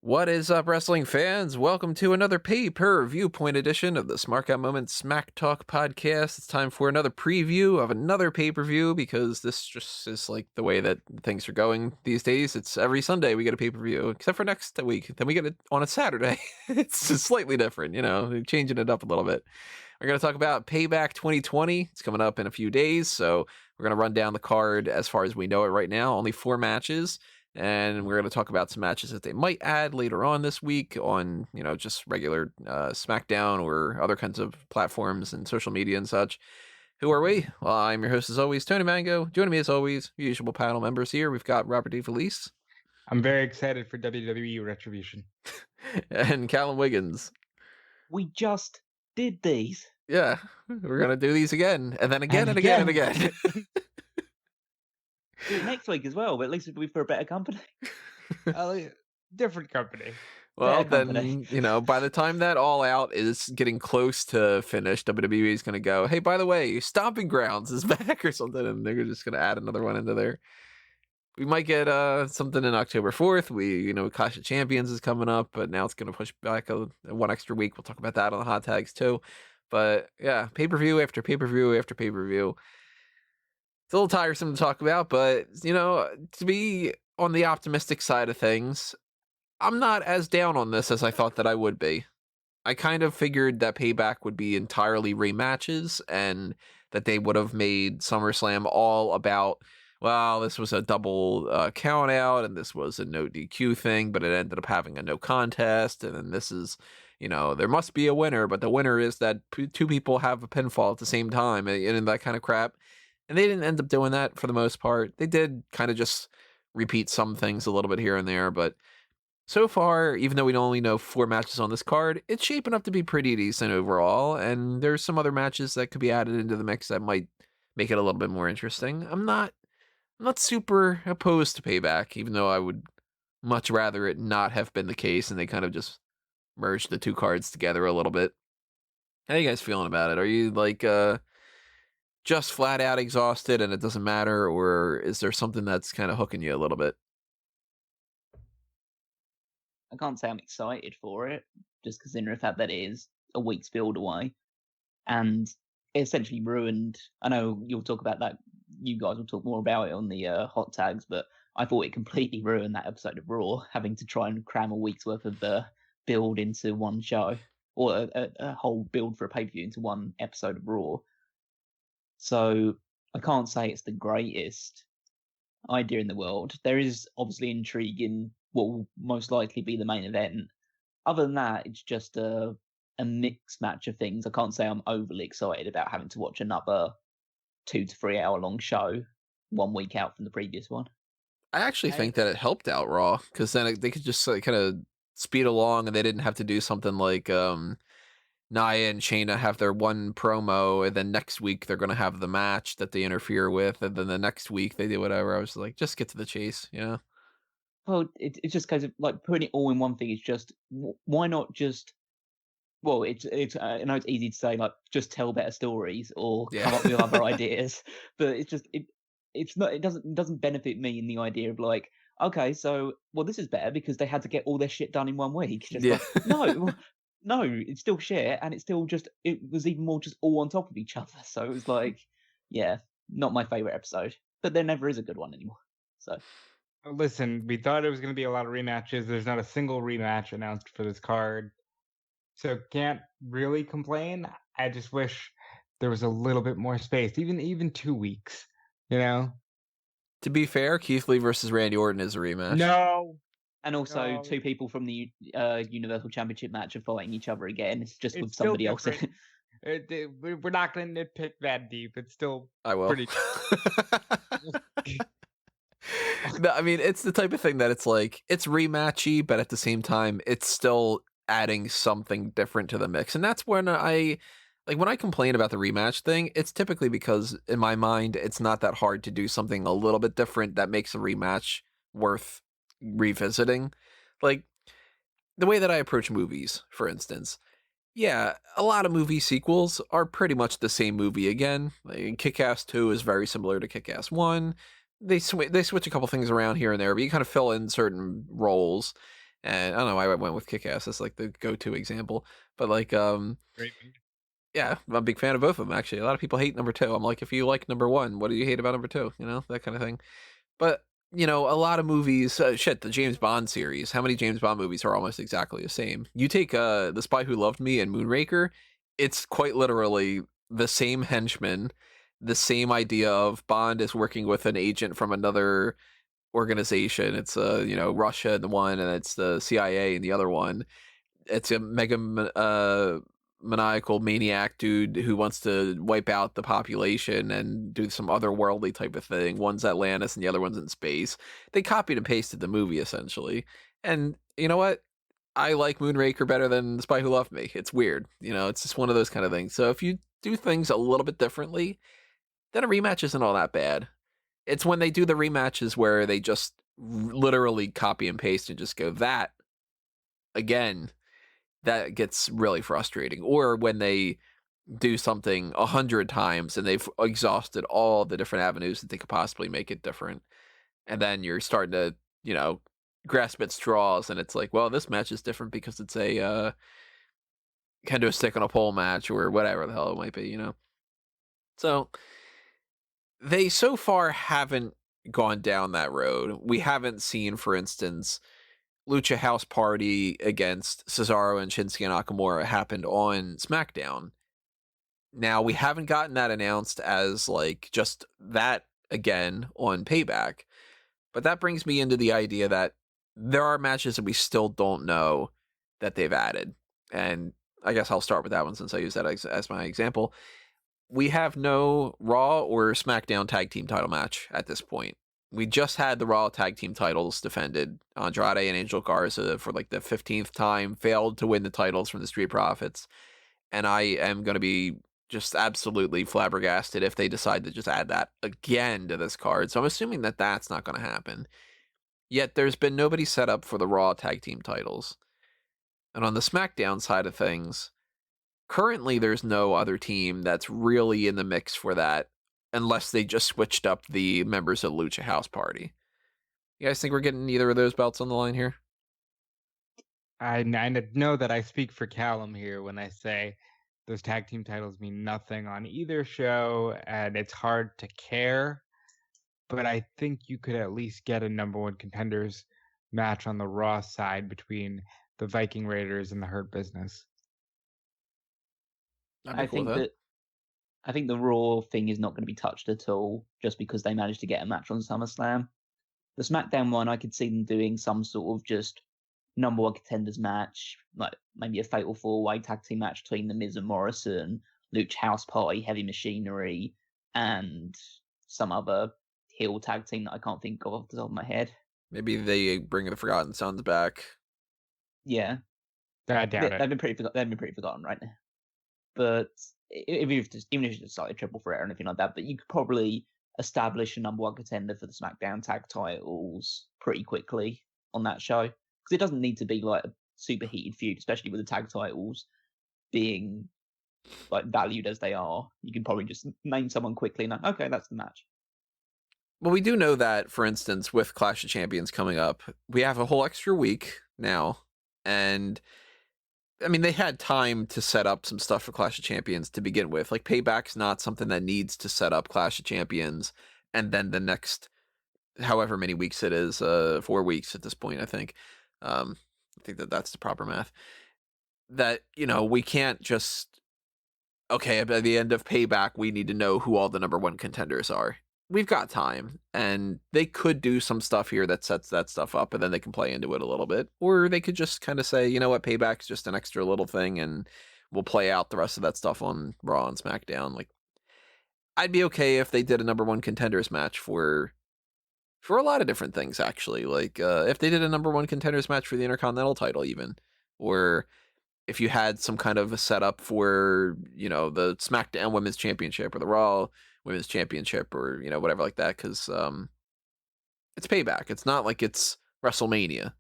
What is up, wrestling fans? Welcome to another Pay-Per-Viewpoint edition of the Smark Moment Smack Talk podcast. It's time for another preview of another pay-per-view because this just is like the way that things are going these days. It's every Sunday we get a pay-per-view, except for next week. Then we get it on a Saturday. It's just slightly different, changing it up a little bit. We're going to talk about Payback 2020. It's coming up in a few days, so we're going to run down the card as far as we know it right now. Only 4 matches. And we're going to talk about some matches that they might add later on this week on, just regular Smackdown or other kinds of platforms and social media and such. Who are we? Well, I'm your host as always, Tony Mango. Joining me as always, usual panel members here. We've got Robert DeFelice. I'm very excited for WWE Retribution. And Callum Wiggins. We just did these. Yeah, we're going to do these again. And then again and again and again. Do it next week as well, but at least it'll be for a better company. Different company. Well, Better then, company. by the time that All Out is getting close to finish, WWE is going to go, hey, by the way, Stomping Grounds is back or something, and they're just going to add another one into there. We might get something in October 4th. Clash of Champions is coming up, but now it's going to push back one extra week. We'll talk about that on the hot tags too. But yeah, pay-per-view after pay-per-view after pay-per-view. It's a little tiresome to talk about, but, to be on the optimistic side of things, I'm not as down on this as I thought that I would be. I kind of figured that Payback would be entirely rematches and that they would have made SummerSlam all about, well, this was a double count out and this was a no DQ thing, but it ended up having a no contest. And then this is, there must be a winner, but the winner is that 2 people have a pinfall at the same time and that kind of crap. And they didn't end up doing that for the most part. They did kind of just repeat some things a little bit here and there. But so far, even though we only know 4 matches on this card, it's shaping up to be pretty decent overall. And there's some other matches that could be added into the mix that might make it a little bit more interesting. I'm not super opposed to Payback, even though I would much rather it not have been the case. And they kind of just merged the 2 cards together a little bit. How are you guys feeling about it? Are you just flat out exhausted and it doesn't matter, or is there something that's kind of hooking you a little bit? I can't say I'm excited for it, just considering the fact that it is a week's build away. And it essentially ruined, I know you'll talk about that, you guys will talk more about it on the hot tags, but I thought it completely ruined that episode of Raw, having to try and cram a week's worth of build into one show, or a whole build for a pay-per-view into one episode of Raw. So I can't say it's the greatest idea in the world. There is obviously intrigue in what will most likely be the main event. Other than that, it's just a mixed match of things. I can't say I'm overly excited about having to watch another 2 to 3 hour long show 1 week out from the previous one. I actually think that it helped out Raw, because then they could just kind of speed along and they didn't have to do something like Nia and Shayna have their one promo, and then next week they're going to have the match that they interfere with, and then the next week they do whatever. I was like, just get to the chase, Well, it's just because of like putting it all in one thing is just, why not just, well, it's I know it's easy to say like just tell better stories or come up with other ideas, but it's just it's not, it doesn't benefit me in the idea of like, okay, so well this is better because they had to get all their shit done in 1 week. Just like, no, it's still shit, and it was even more just all on top of each other. So it was like, yeah, not my favorite episode, but there never is a good one anymore. So listen, we thought it was going to be a lot of rematches. There's not a single rematch announced for this card, so can't really complain. I just wish there was a little bit more space, even 2 weeks. To be fair, Keith Lee versus Randy Orton is a rematch. No. And also 2 people from the Universal Championship match are fighting each other again. It's just with somebody else. We're not going to nitpick that deep. It's still I will. Pretty. No, I mean, it's the type of thing that it's like, it's rematchy, but at the same time, it's still adding something different to the mix. And that's when when I complain about the rematch thing, it's typically because in my mind, it's not that hard to do something a little bit different that makes a rematch worth revisiting. Like the way that I approach movies, for instance. Yeah, a lot of movie sequels are pretty much the same movie again. Like, Kick-Ass 2 is very similar to Kick-Ass 1. They switch a couple things around here and there, but you kind of fill in certain roles. And I don't know why I went with Kick-Ass as like the go-to example, but like Great movie. yeah, I'm a big fan of both of them actually. A lot of people hate number 2. I'm like, if you like number 1, what do you hate about number 2? You know, that kind of thing. But you know, a lot of movies, the James Bond series. How many James Bond movies are almost exactly the same? You take The Spy Who Loved Me and Moonraker, it's quite literally the same henchman, the same idea of Bond is working with an agent from another organization. It's Russia in the one, and it's the CIA in the other one. It's a maniacal maniac dude who wants to wipe out the population and do some otherworldly type of thing. One's Atlantis and the other one's in space. They copied and pasted the movie essentially. And you know what? I like Moonraker better than The Spy Who Loved Me. It's weird. You know, it's just one of those kind of things. So if you do things a little bit differently, then a rematch isn't all that bad. It's when they do the rematches where they just literally copy and paste and just go that again, that gets really frustrating. Or when they do something 100 times and they've exhausted all the different avenues that they could possibly make it different, and then you're starting to grasp at straws, and it's like, well, this match is different because it's a kind of a stick on a pole match or whatever the hell it might be. So they so far haven't gone down that road. We haven't seen, for instance, Lucha House Party against Cesaro and Shinsuke Nakamura happened on SmackDown. Now, we haven't gotten that announced as like just that again on Payback, but that brings me into the idea that there are matches that we still don't know that they've added. And I guess I'll start with that one since I use that as my example. We have no Raw or SmackDown tag team title match at this point. We just had the Raw tag team titles defended. Andrade and Angel Garza for like the 15th time failed to win the titles from the Street Profits. And I am going to be just absolutely flabbergasted if they decide to just add that again to this card. So I'm assuming that that's not going to happen. Yet there's been nobody set up for the Raw tag team titles. And on the SmackDown side of things, currently there's no other team that's really in the mix for that unless they just switched up the members of Lucha House Party. You guys think we're getting either of those belts on the line here? I know that I speak for Callum here when I say those tag team titles mean nothing on either show, and it's hard to care. But I think you could at least get a number 1 contenders match on the Raw side between the Viking Raiders and the Hurt Business. I think the Raw thing is not going to be touched at all, just because they managed to get a match on SummerSlam. The SmackDown one, I could see them doing some sort of just number 1 contenders match, like maybe a fatal 4-way tag team match between The Miz and Morrison, Lucha House Party, Heavy Machinery, and some other heel tag team that I can't think of off the top of my head. Maybe they bring the Forgotten Sons back. Yeah, I doubt it. They've been pretty forgotten right now. But even if it's just like a triple threat or anything like that, but you could probably establish a number 1 contender for the SmackDown tag titles pretty quickly on that show, because it doesn't need to be like a super heated feud, especially with the tag titles being like valued as they are. You can probably just name someone quickly and okay, that's the match. Well, we do know that, for instance, with Clash of Champions coming up, we have a whole extra week now, and I mean, they had time to set up some stuff for Clash of Champions to begin with. Like, Payback's not something that needs to set up Clash of Champions and then the next however many weeks it is, 4 weeks at this point, I think. I think that's the proper math. That, we can't just, okay, by the end of Payback, we need to know who all the number 1 contenders are. We've got time, and they could do some stuff here that sets that stuff up, and then they can play into it a little bit. Or they could just kind of say, you know what, Payback's just an extra little thing, and we'll play out the rest of that stuff on Raw and SmackDown. Like, I'd be okay if they did a number 1 contenders match for a lot of different things, actually. Like, if they did a number 1 contenders match for the Intercontinental title, even. Or if you had some kind of a setup for, the SmackDown Women's Championship or the Raw Women's Championship or, whatever like that, because it's Payback. It's not like it's WrestleMania,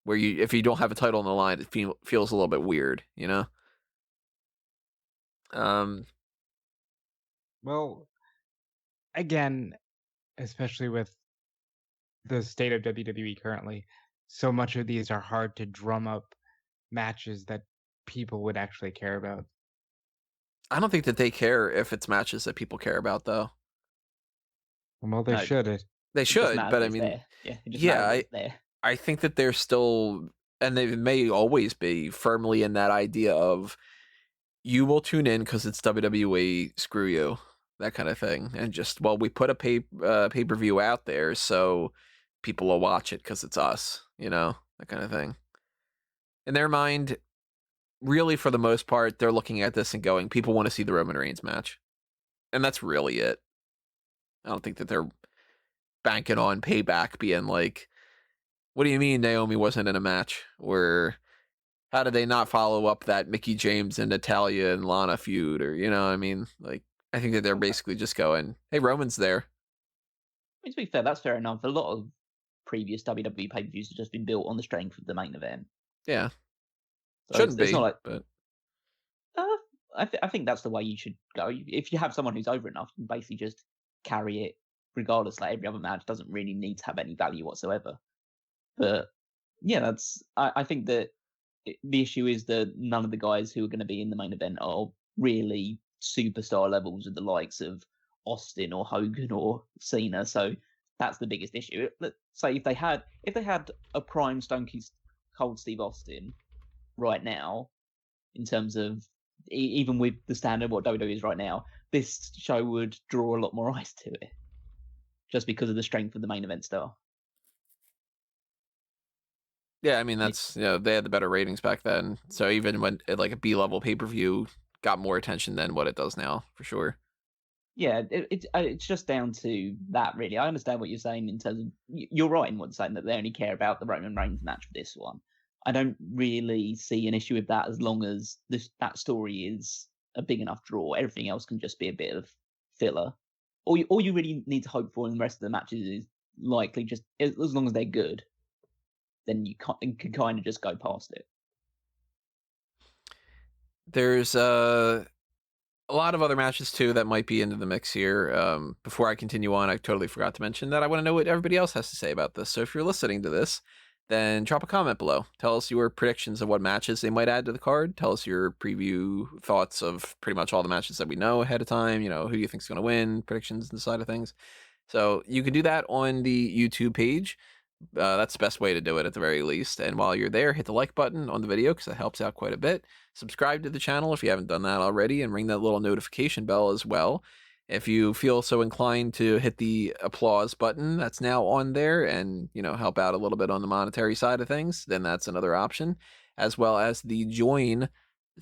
where if you don't have a title on the line, it feels a little bit weird, Well, again, especially with the state of WWE currently, so much of these are hard to drum up matches that people would actually care about. I don't think that they care if it's matches that people care about, though. Well, they No, should. They it just should, matters but that I it's mean, there. Yeah, it just yeah, matters that it's there. I think that they're still, and they may always be, firmly in that idea of you will tune in because it's WWE, screw you, that kind of thing. And just, well, we put a pay-per-view out there so people will watch it because it's us, that kind of thing. In their mind, really, for the most part, they're looking at this and going, people want to see the Roman Reigns match. And that's really it. I don't think that they're banking on Payback being like, what do you mean Naomi wasn't in a match? Or how did they not follow up that Mickie James and Natalya and Lana feud? Or, what I mean? Like, I think that they're basically just going, hey, Roman's there. I mean, to be fair, that's fair enough. A lot of previous WWE pay-per-views have just been built on the strength of the main event. Yeah. So Shouldn't it's be, not like, but I think that's the way you should go. If you have someone who's over enough, you can basically just carry it regardless. Like every other match doesn't really need to have any value whatsoever. But yeah, I think that the issue is that none of the guys who are going to be in the main event are really superstar levels of the likes of Austin or Hogan or Cena. So that's the biggest issue. Let's say if they had a prime Stone Cold Steve Austin right now, in terms of even with the standard of what WWE is right now, this show would draw a lot more eyes to it, just because of the strength of the main event star. yeah, I mean, that's, they had the better ratings back then. So even when like a B-level pay-per-view got more attention than what it does now, for sure. Yeah, it's just down to that, really. I understand what you're saying in terms of, you're right in what you're saying, that they only care about the Roman Reigns match for this one. I don't really see an issue with that as long as that story is a big enough draw. Everything else can just be a bit of filler. All you really need to hope for in the rest of the matches is likely just, as long as they're good, then you can kind of just go past it. There's a lot of other matches too that might be into the mix here. Before I continue on, I totally forgot to mention that I want to know what everybody else has to say about this. So if you're listening to this, then drop a comment below. Tell us your predictions of what matches they might add to the card. Tell us your preview thoughts of pretty much all the matches that we know ahead of time. Who you think's going to win, predictions and the side of things. So you can do that on the YouTube page. That's the best way to do it at the very least. And while you're there, hit the like button on the video because that helps out quite a bit. Subscribe to the channel if you haven't done that already, and ring that little notification bell as well. If you feel so inclined to hit the applause button that's now on there and, help out a little bit on the monetary side of things, then that's another option, as well as the join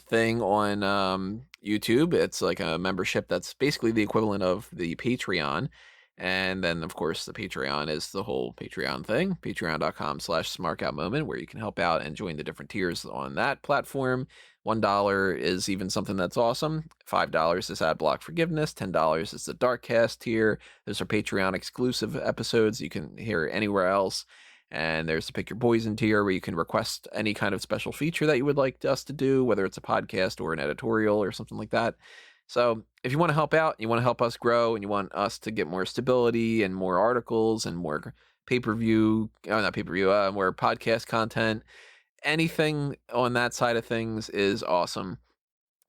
thing on YouTube. It's like a membership that's basically the equivalent of the Patreon. And then, of course, the Patreon is the whole Patreon thing, patreon.com/smarkoutmoment, where you can help out and join the different tiers on that platform. $1 is even something that's awesome. $5 is ad block forgiveness. $10 is the Darkcast tier. Those are Patreon exclusive episodes you can hear anywhere else. And there's the Pick Your Poison tier, where you can request any kind of special feature that you would like us to do, whether it's a podcast or an editorial or something like that. So if you want to help out, you want to help us grow, and you want us to get more stability and more articles and more more podcast content, anything on that side of things is awesome.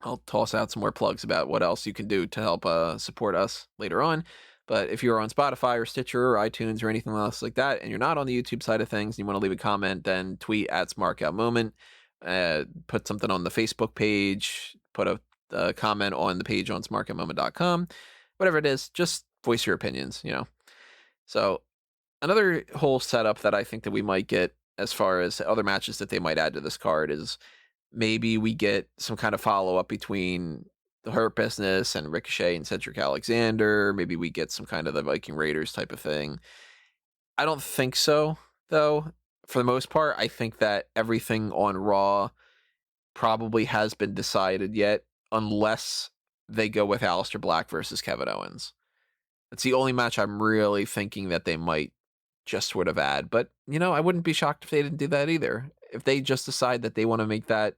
I'll toss out some more plugs about what else you can do to help support us later on. But if you're on Spotify or Stitcher or iTunes or anything else like that, and you're not on the YouTube side of things, and you want to leave a comment, then tweet at SmarkOutMoment, put something on the Facebook page, put a comment on the page on smarkoutmoment.com, whatever it is, just voice your opinions, So another whole setup that I think that we might get as far as other matches that they might add to this card is maybe we get some kind of follow-up between the Hurt Business and Ricochet and Cedric Alexander. Maybe we get some kind of the Viking Raiders type of thing. I don't think so, though. For the most part, I think that everything on Raw probably has been decided yet, unless they go with Aleister Black versus Kevin Owens. That's the only match I'm really thinking that they might just sort of add. But, I wouldn't be shocked if they didn't do that either. If they just decide that they want to make that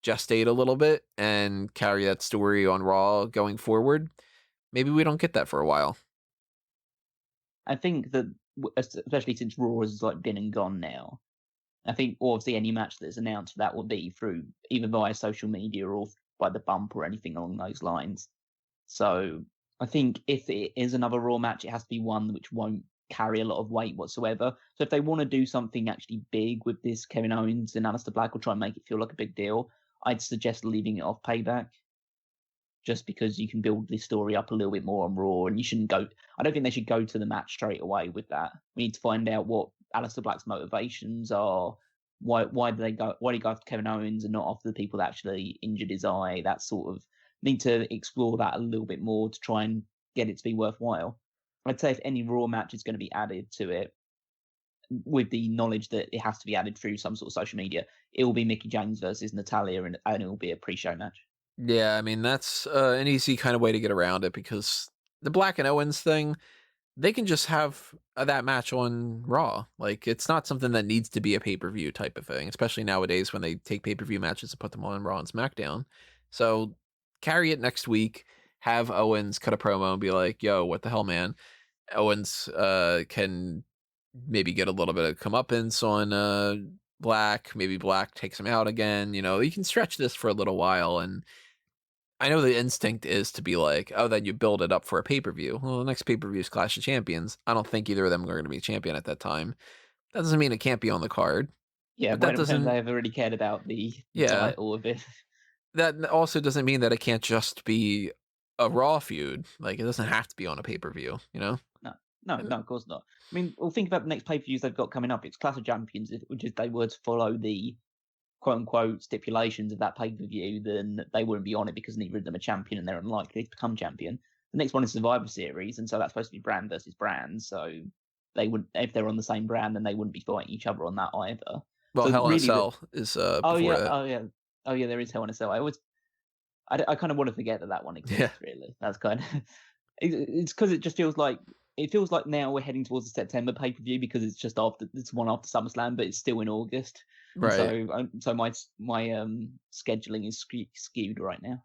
gestate a little bit and carry that story on Raw going forward, maybe we don't get that for a while. I think that, especially since Raw has been and gone now, I think obviously any match that's announced that will be through either via social media or by the bump or anything along those lines. So I think if it is another Raw match, it has to be one which won't carry a lot of weight whatsoever. So if they want to do something actually big with this Kevin Owens and Aleister Black, or try and make it feel like a big deal, I'd suggest leaving it off Payback, just because you can build this story up a little bit more on Raw, and you shouldn't go. I don't think they should go to the match straight away with that. We need to find out what Aleister Black's motivations are. Why do they go? Why do you go after Kevin Owens and not after the people that actually injured his eye? That sort of need to explore that a little bit more to try and get it to be worthwhile. I'd say if any Raw match is going to be added to it, with the knowledge that it has to be added through some sort of social media, it will be Mickie James versus Natalya, and it will be a pre-show match. Yeah, I mean, that's an easy kind of way to get around it, because the Black and Owens thing, they can just have that match on Raw. Like, it's not something that needs to be a pay-per-view type of thing, especially nowadays when they take pay-per-view matches and put them on Raw and SmackDown. So carry it next week, have Owens cut a promo and be like, yo, what the hell, man? Owens can maybe get a little bit of comeuppance on Black. Maybe Black takes him out again. You know, you can stretch this for a little while, and I know the instinct is to be like, oh, then you build it up for a pay-per-view. Well, the next pay-per-view is Clash of Champions. I don't think either of them are going to be champion at that time. That doesn't mean it can't be on the card. Yeah, but that doesn't. They have already cared about the title of it. That also doesn't mean that it can't just be a Raw feud. Like, it doesn't have to be on a pay-per-view, you know? No, of course not. I mean, well, think about the next pay-per-views they've got coming up. It's Clash of Champions. If they were to follow the quote-unquote stipulations of that pay-per-view, then they wouldn't be on it because neither of them are champion and they're unlikely to become champion. The next one is Survivor Series, and so that's supposed to be brand versus brand. So they wouldn't, if they're on the same brand, then they wouldn't be fighting each other on that either. Well, so Hell in a Cell is before that. Oh yeah, there is Hell in a Cell. I kind of want to forget that one exists. Yeah. Really, that's kind of it's because it just feels like now we're heading towards the September pay-per-view because it's just it's one after SummerSlam, but it's still in August. Right. So my scheduling is skewed right now.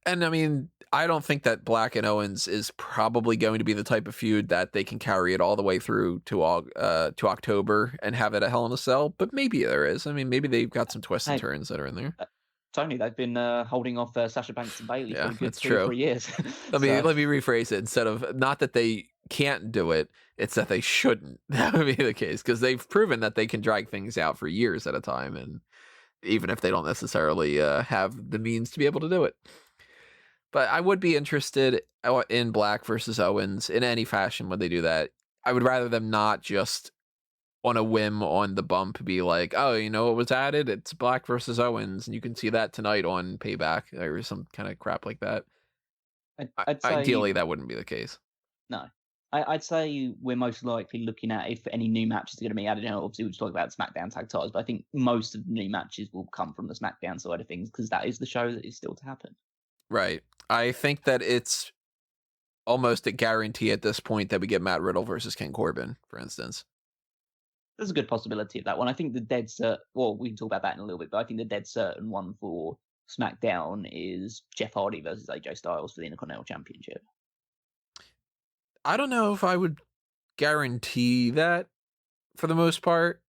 And I mean, I don't think that Black and Owens is probably going to be the type of feud that they can carry it all the way through to October and have it a Hell in a Cell. But maybe there is. I mean, maybe they've got some twists and turns that are in there. Tony, they've been holding off Sasha Banks and Bayley for a good 2 or 3 years. Let me rephrase it. Instead of, not that they can't do it, it's that they shouldn't. That would be the case, because they've proven that they can drag things out for years at a time, and even if they don't necessarily have the means to be able to do it. But I would be interested in Black versus Owens in any fashion when they do that. I would rather them not just on a whim on the bump be like, oh, you know what was added? It's Black versus Owens, and you can see that tonight on Payback or some kind of crap like that. I'd say, ideally, that wouldn't be the case. No. I'd say we're most likely looking at if any new matches are going to be added. Obviously, we're just talking about SmackDown tag titles, but I think most of the new matches will come from the SmackDown side of things because that is the show that is still to happen. Right. I think that it's almost a guarantee at this point that we get Matt Riddle versus King Corbin, for instance. There's a good possibility of that one. I think the dead certain, well, we can talk about that in a little bit, but I think the dead certain one for SmackDown is Jeff Hardy versus AJ Styles for the Intercontinental Championship. I don't know if I would guarantee that for the most part.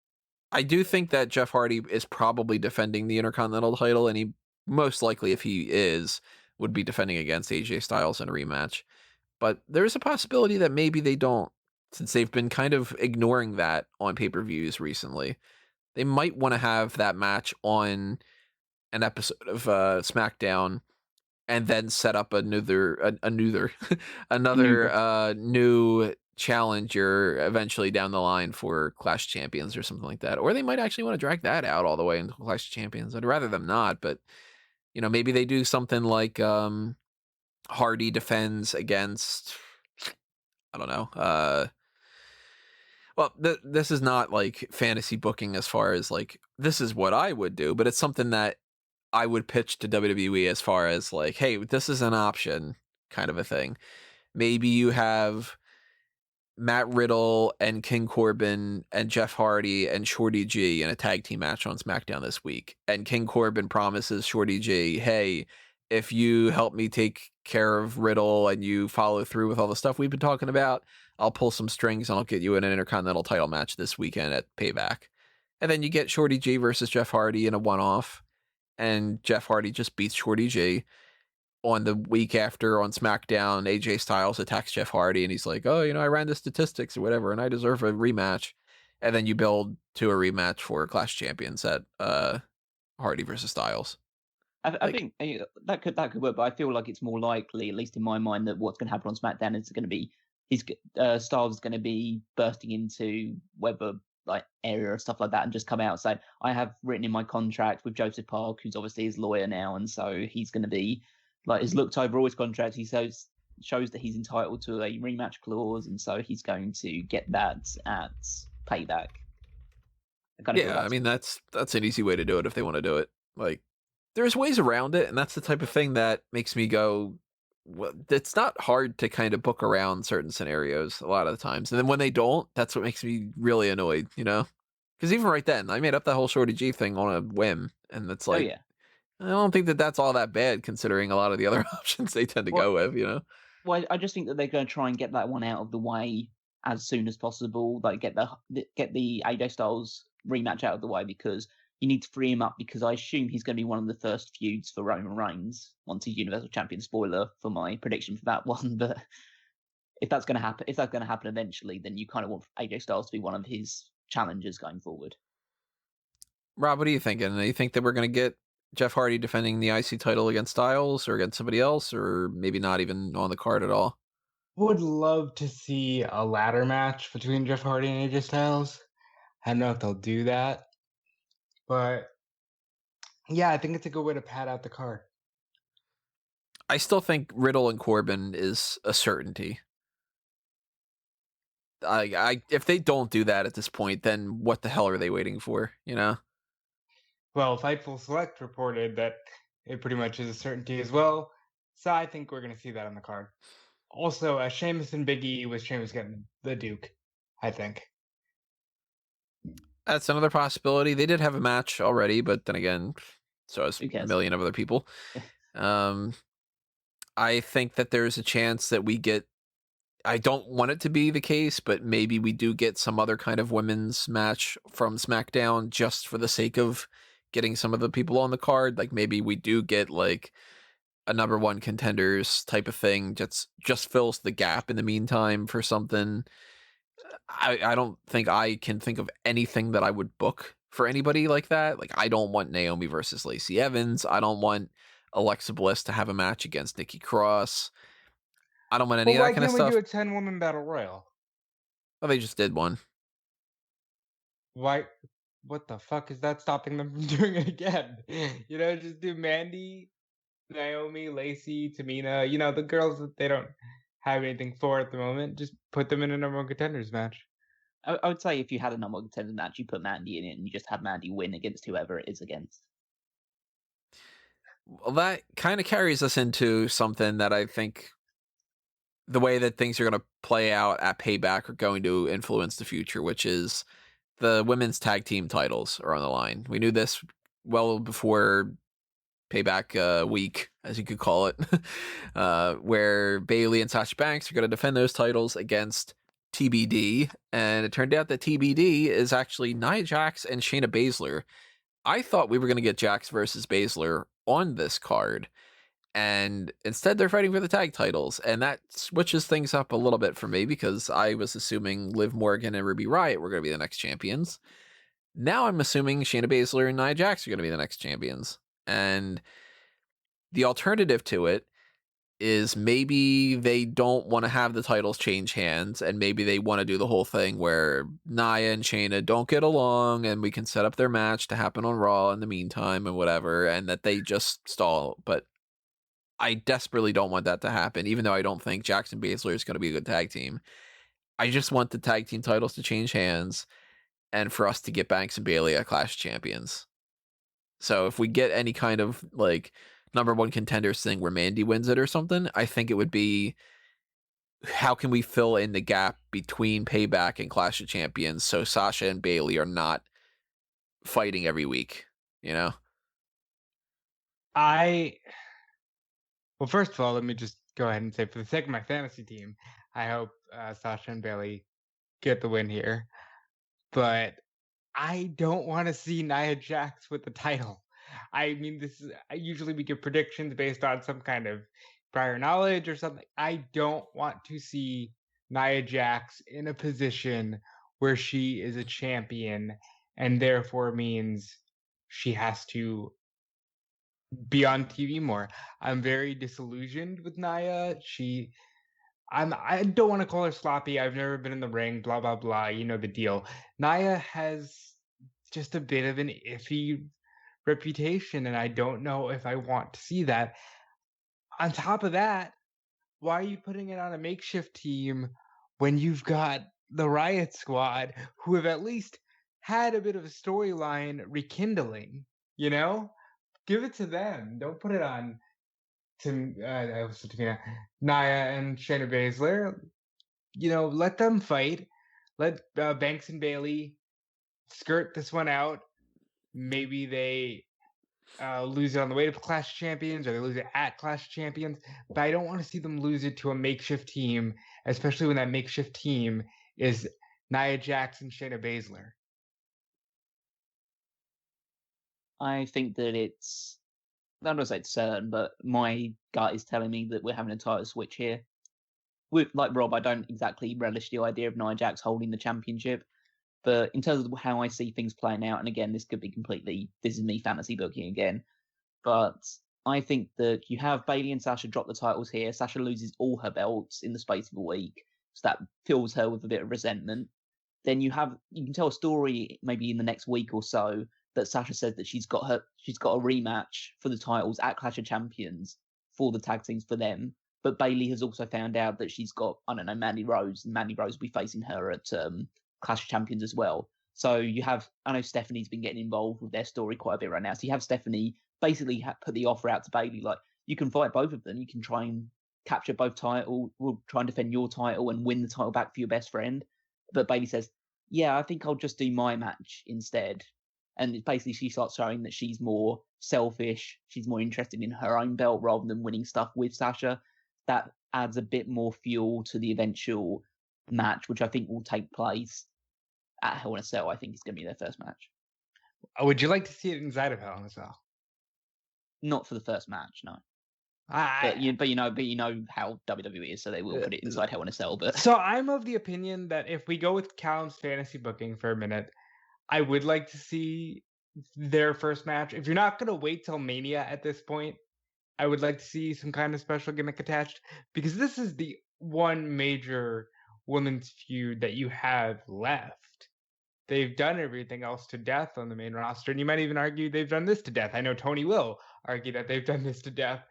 I do think that Jeff Hardy is probably defending the Intercontinental title, and he most likely, if he is, would be defending against AJ Styles in a rematch. But there's a possibility that maybe they don't, since they've been kind of ignoring that on pay-per-views recently. They might want to have that match on an episode of SmackDown and then set up another new challenger eventually down the line for Clash of Champions or something like that. Or they might actually want to drag that out all the way into Clash of Champions. I'd rather them not, but you know, maybe they do something like Hardy defends against, I don't know. Well, this is not like fantasy booking as far as like, this is what I would do, but it's something that I would pitch to WWE as far as like, hey, this is an option kind of a thing. Maybe you have Matt Riddle and King Corbin and Jeff Hardy and Shorty G in a tag team match on SmackDown this week. And King Corbin promises Shorty G, hey, if you help me take care of Riddle and you follow through with all the stuff we've been talking about, I'll pull some strings and I'll get you in an Intercontinental title match this weekend at Payback. And then you get Shorty G versus Jeff Hardy in a one-off, and Jeff Hardy just beats Shorty G. On the week after on SmackDown, AJ Styles attacks Jeff Hardy, and he's like, "Oh, I ran the statistics or whatever, and I deserve a rematch." And then you build to a rematch for Clash Champions at Hardy versus Styles. I think that could work, but I feel like it's more likely, at least in my mind, that what's going to happen on SmackDown is going to be Styles is going to be bursting into whether like area or stuff like that, and just come out and say, "I have written in my contract with Joseph Park, who's obviously his lawyer now, and so he's going to be like has looked over all his contracts. He shows that he's entitled to a rematch clause, and so he's going to get that at Payback." Yeah, I mean that's an easy way to do it if they want to do it. Like, there's ways around it, and that's the type of thing that makes me go, well, it's not hard to kind of book around certain scenarios a lot of the times. And then when they don't, that's what makes me really annoyed, Because even right then, I made up that whole Shorty G thing on a whim, and it's like, yeah. I don't think that that's all that bad considering a lot of the other options they tend to go with, Well, I just think that they're going to try and get that one out of the way as soon as possible. Like get the AJ Styles rematch out of the way, because you need to free him up, because I assume he's going to be one of the first feuds for Roman Reigns once he's Universal Champion. Spoiler for my prediction for that one, but if that's going to happen eventually, then you kind of want AJ Styles to be one of his challengers going forward. Rob, what are you thinking? Do you think that we're going to get Jeff Hardy defending the IC title against Styles or against somebody else, or maybe not even on the card at all? Would love to see a ladder match between Jeff Hardy and AJ Styles. I don't know if they'll do that, but yeah, I think it's a good way to pad out the card. I still think Riddle and Corbin is a certainty. If they don't do that at this point, then what the hell are they waiting for? Well, Fightful Select reported that it pretty much is a certainty as well, so I think we're going to see that on the card. Also, Sheamus and Big E, with Sheamus getting the Duke, I think. That's another possibility. They did have a match already, but then again, so has a million of other people. I think that there's a chance that we get, I don't want it to be the case, but maybe we do get some other kind of women's match from SmackDown just for the sake of getting some of the people on the card. Like maybe we do get like a number one contenders type of thing, just fills the gap in the meantime for something. I don't think I can think of anything that I would book for anybody like that. Like, I don't want Naomi versus Lacey Evans. I don't want Alexa Bliss to have a match against Nikki Cross. I don't want any of that kind of stuff. Why can't we do a 10-woman battle royal? Well, they just did one. Why? What the fuck is that stopping them from doing it again? Just do Mandy, Naomi, Lacey, Tamina. The girls that they don't have anything for at the moment. Just put them in a number one contenders match. I would say if you had a number one contenders match, you put Mandy in it and you just have Mandy win against whoever it is against. Well, that kind of carries us into something that I think the way that things are going to play out at Payback are going to influence the future, which is the women's tag team titles are on the line. We knew this well before Payback week, as you could call it, where Bayley and Sasha Banks are going to defend those titles against TBD, and it turned out that TBD is actually Nia Jax and Shayna Baszler. I thought we were going to get Jax versus Baszler on this card, and instead they're fighting for the tag titles, and that switches things up a little bit for me because I was assuming Liv Morgan and Ruby Riott were going to be the next champions. Now I'm assuming Shayna Baszler and Nia Jax are going to be the next champions. And the alternative to it is maybe they don't want to have the titles change hands, and maybe they want to do the whole thing where Nia and Shayna don't get along and we can set up their match to happen on Raw in the meantime and whatever, and that they just stall. But I desperately don't want that to happen, even though I don't think Jackson Baszler is going to be a good tag team. I just want the tag team titles to change hands and for us to get Banks and Bayley at Clash Champions. So if we get any kind of like number one contenders thing where Mandy wins it or something, I think it would be, how can we fill in the gap between Payback and Clash of Champions so Sasha and Bayley are not fighting every week, Well, first of all, let me just go ahead and say, for the sake of my fantasy team, I hope Sasha and Bayley get the win here. But I don't want to see Nia Jax with the title. I mean, this is usually we give predictions based on some kind of prior knowledge or something. I don't want to see Nia Jax in a position where she is a champion and therefore means she has to be on TV more. I'm very disillusioned with Nia. I don't want to call her sloppy. I've never been in the ring, blah blah blah. You know the deal. Nia has just a bit of an iffy reputation, and I don't know if I want to see that. On top of that, why are you putting it on a makeshift team when you've got the Riot Squad, who have at least had a bit of a storyline rekindling? You know, give it to them. Don't put it on to Nia and Shayna Baszler. You know, let them fight. Let Banks and Bailey skirt this one out. Maybe they lose it on the way to Clash of Champions, or they lose it at Clash of Champions. But I don't want to see them lose it to a makeshift team, especially when that makeshift team is Nia Jax and Shayna Baszler. I think that it's, I don't want to say it's certain, but my gut is telling me that we're having a title switch here. Like Rob, I don't exactly relish the idea of Nia Jax holding the championship, but in terms of how I see things playing out, and again, this could be this is me fantasy booking again, but I think that you have Bayley and Sasha drop the titles here. Sasha loses all her belts in the space of a week, so that fills her with a bit of resentment. Then you can tell a story maybe in the next week or so that Sasha says that she's got a rematch for the titles at Clash of Champions for the tag teams for them. But Bayley has also found out that she's got, I don't know, Mandy Rose, and Mandy Rose will be facing her at Clash of Champions as well. So you have, I know Stephanie's been getting involved with their story quite a bit right now. So you have Stephanie basically put the offer out to Bayley, like, you can fight both of them. You can try and capture both titles. We'll try and defend your title and win the title back for your best friend. But Bayley says, yeah, I think I'll just do my match instead. And basically she starts showing that she's more selfish. She's more interested in her own belt rather than winning stuff with Sasha. That adds a bit more fuel to the eventual match, which I think will take place at Hell in a Cell. I think it's going to be their first match. Would you like to see it inside of Hell in a Cell? Not for the first match, no. But you know how WWE is, so they will put it inside Hell in a Cell. But so I'm of the opinion that if we go with Callum's fantasy booking for a minute, I would like to see their first match. If you're not going to wait till Mania at this point, I would like to see some kind of special gimmick attached, because this is the one major women's feud that you have left. They've done everything else to death on the main roster, and you might even argue they've done this to death. I know Tony will argue that they've done this to death,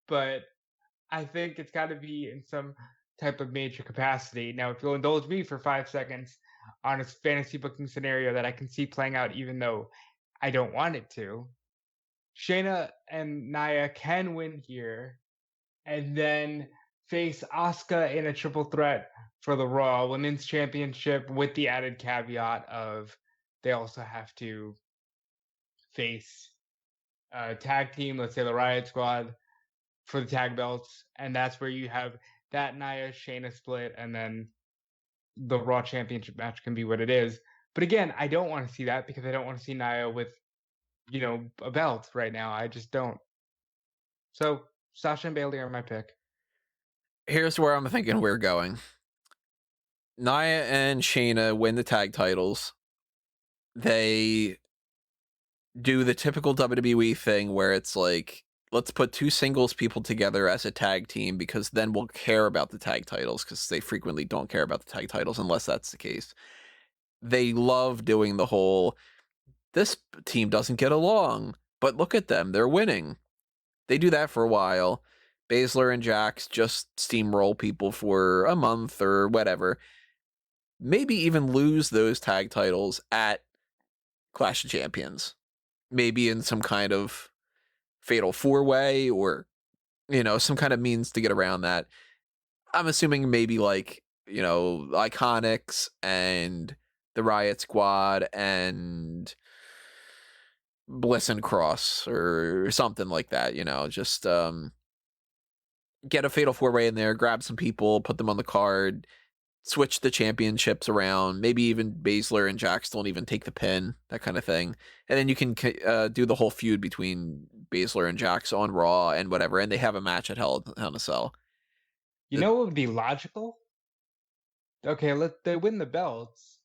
but I think it's got to be in some type of major capacity. Now, if you'll indulge me for 5 seconds on a fantasy booking scenario that I can see playing out, even though I don't want it to, Shayna and Nia can win here and then face Asuka in a triple threat for the Raw Women's Championship, with the added caveat of they also have to face a tag team, let's say the Riot Squad, for the tag belts. And that's where you have that Nia Shayna split, and then the Raw Championship match can be what it is. But again, I don't want to see that, because I don't want to see Nia with, you know, a belt right now. I just don't. So Sasha and Bayley are my pick. Here's where I'm thinking we're going. Nia and Shayna win the tag titles. They do the typical WWE thing where it's like, let's put two singles people together as a tag team, because then we'll care about the tag titles, because they frequently don't care about the tag titles unless that's the case. They love doing the whole, this team doesn't get along, but look at them, they're winning. They do that for a while. Baszler and Jax just steamroll people for a month or whatever. Maybe even lose those tag titles at Clash of Champions. Maybe in some kind of fatal four-way, or, you know, some kind of means to get around that. I'm assuming maybe like, you know, Iconics and the Riot Squad and Bliss and Cross or something like that, you know, just get a fatal four-way in there, grab some people, put them on the card, switch the championships around. Maybe even Baszler and Jax don't even take the pin, that kind of thing. And then you can do the whole feud between Baszler and Jax on Raw and whatever, and they have a match at Hell in a Cell. You know what would be logical? Okay, they win the belts.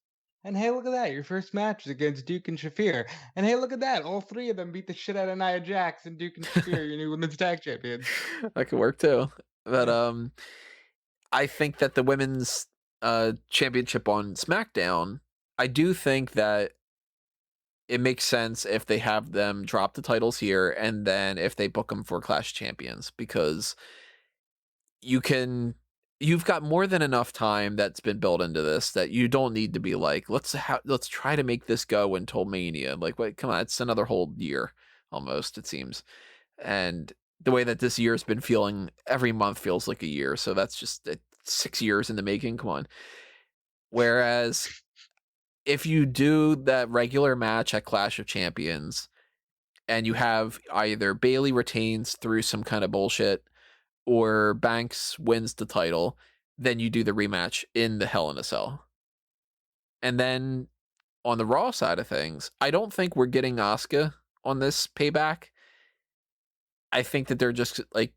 And hey, look at that. Your first match is against Duke and Shafir. And hey, look at that. All three of them beat the shit out of Nia Jax and Duke and Shafir, your new women's tag champions. That could work too. But I think that the women's championship on Smackdown, I do think that it makes sense if they have them drop the titles here and then if they book them for Clash of Champions, because you've got more than enough time that's been built into this that you don't need to be like, let's try to make this go until Mania. Like, wait, come on, it's another whole year almost, it seems. And the way that this year's been feeling, every month feels like a year. So that's just 6 years in the making. Come on. Whereas if you do that regular match at Clash of Champions and you have either Bayley retains through some kind of bullshit or Banks wins the title, then you do the rematch in the Hell in a Cell. And then on the Raw side of things, I don't think we're getting Asuka on this Payback. I think that they're just like,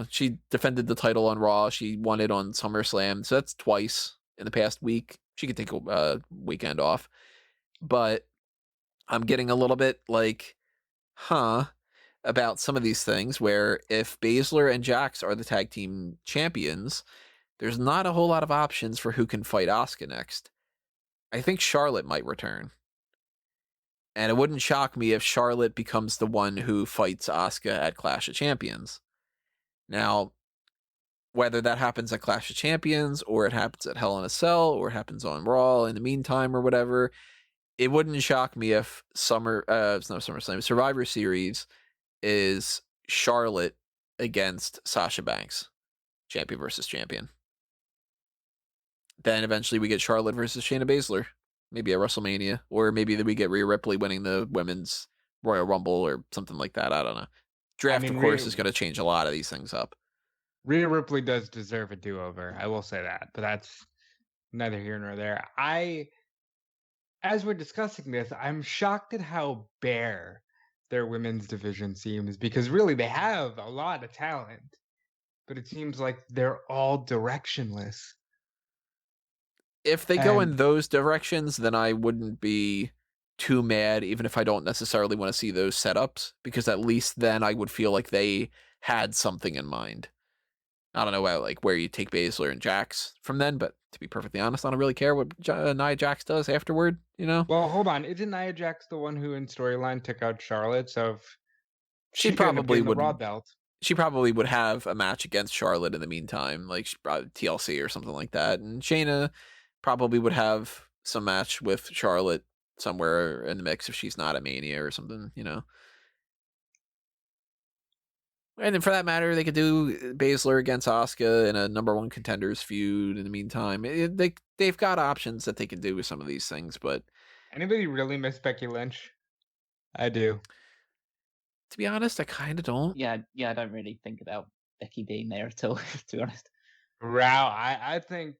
she defended the title on Raw. She won it on SummerSlam. So that's twice in the past week. She could take a weekend off. But I'm getting a little bit like, about some of these things where if Baszler and Jax are the tag team champions, there's not a whole lot of options for who can fight Asuka next. I think Charlotte might return. And it wouldn't shock me if Charlotte becomes the one who fights Asuka at Clash of Champions. Now, whether that happens at Clash of Champions or it happens at Hell in a Cell or it happens on Raw in the meantime or whatever, it wouldn't shock me if Survivor Series is Charlotte against Sasha Banks, champion versus champion. Then eventually we get Charlotte versus Shayna Baszler, maybe at WrestleMania, or maybe we get Rhea Ripley winning the women's Royal Rumble or something like that. I don't know. Draft, of course, is going to change a lot of these things up. Rhea Ripley does deserve a do-over. I will say that, but that's neither here nor there. As we're discussing this, I'm shocked at how bare their women's division seems, because really they have a lot of talent, but it seems like they're all directionless. If they go in those directions, then I wouldn't be too mad, even if I don't necessarily want to see those setups, because at least then I would feel like they had something in mind. I don't know where you take Baszler and Jax from then, but to be perfectly honest, I don't really care what Nia Jax does afterward, Well, hold on. Isn't Nia Jax the one who in storyline took out Charlotte? So if she probably would, the Raw belt. She probably would have a match against Charlotte in the meantime, like TLC or something like that. And Shayna probably would have some match with Charlotte somewhere in the mix if she's not at Mania or something, And then for that matter, they could do Baszler against Asuka in a number one contenders feud in the meantime. They've got options that they can do with some of these things, but... Anybody really miss Becky Lynch? I do. To be honest, I kind of don't. Yeah, I don't really think about Becky being there at all, to be honest. Wow, I think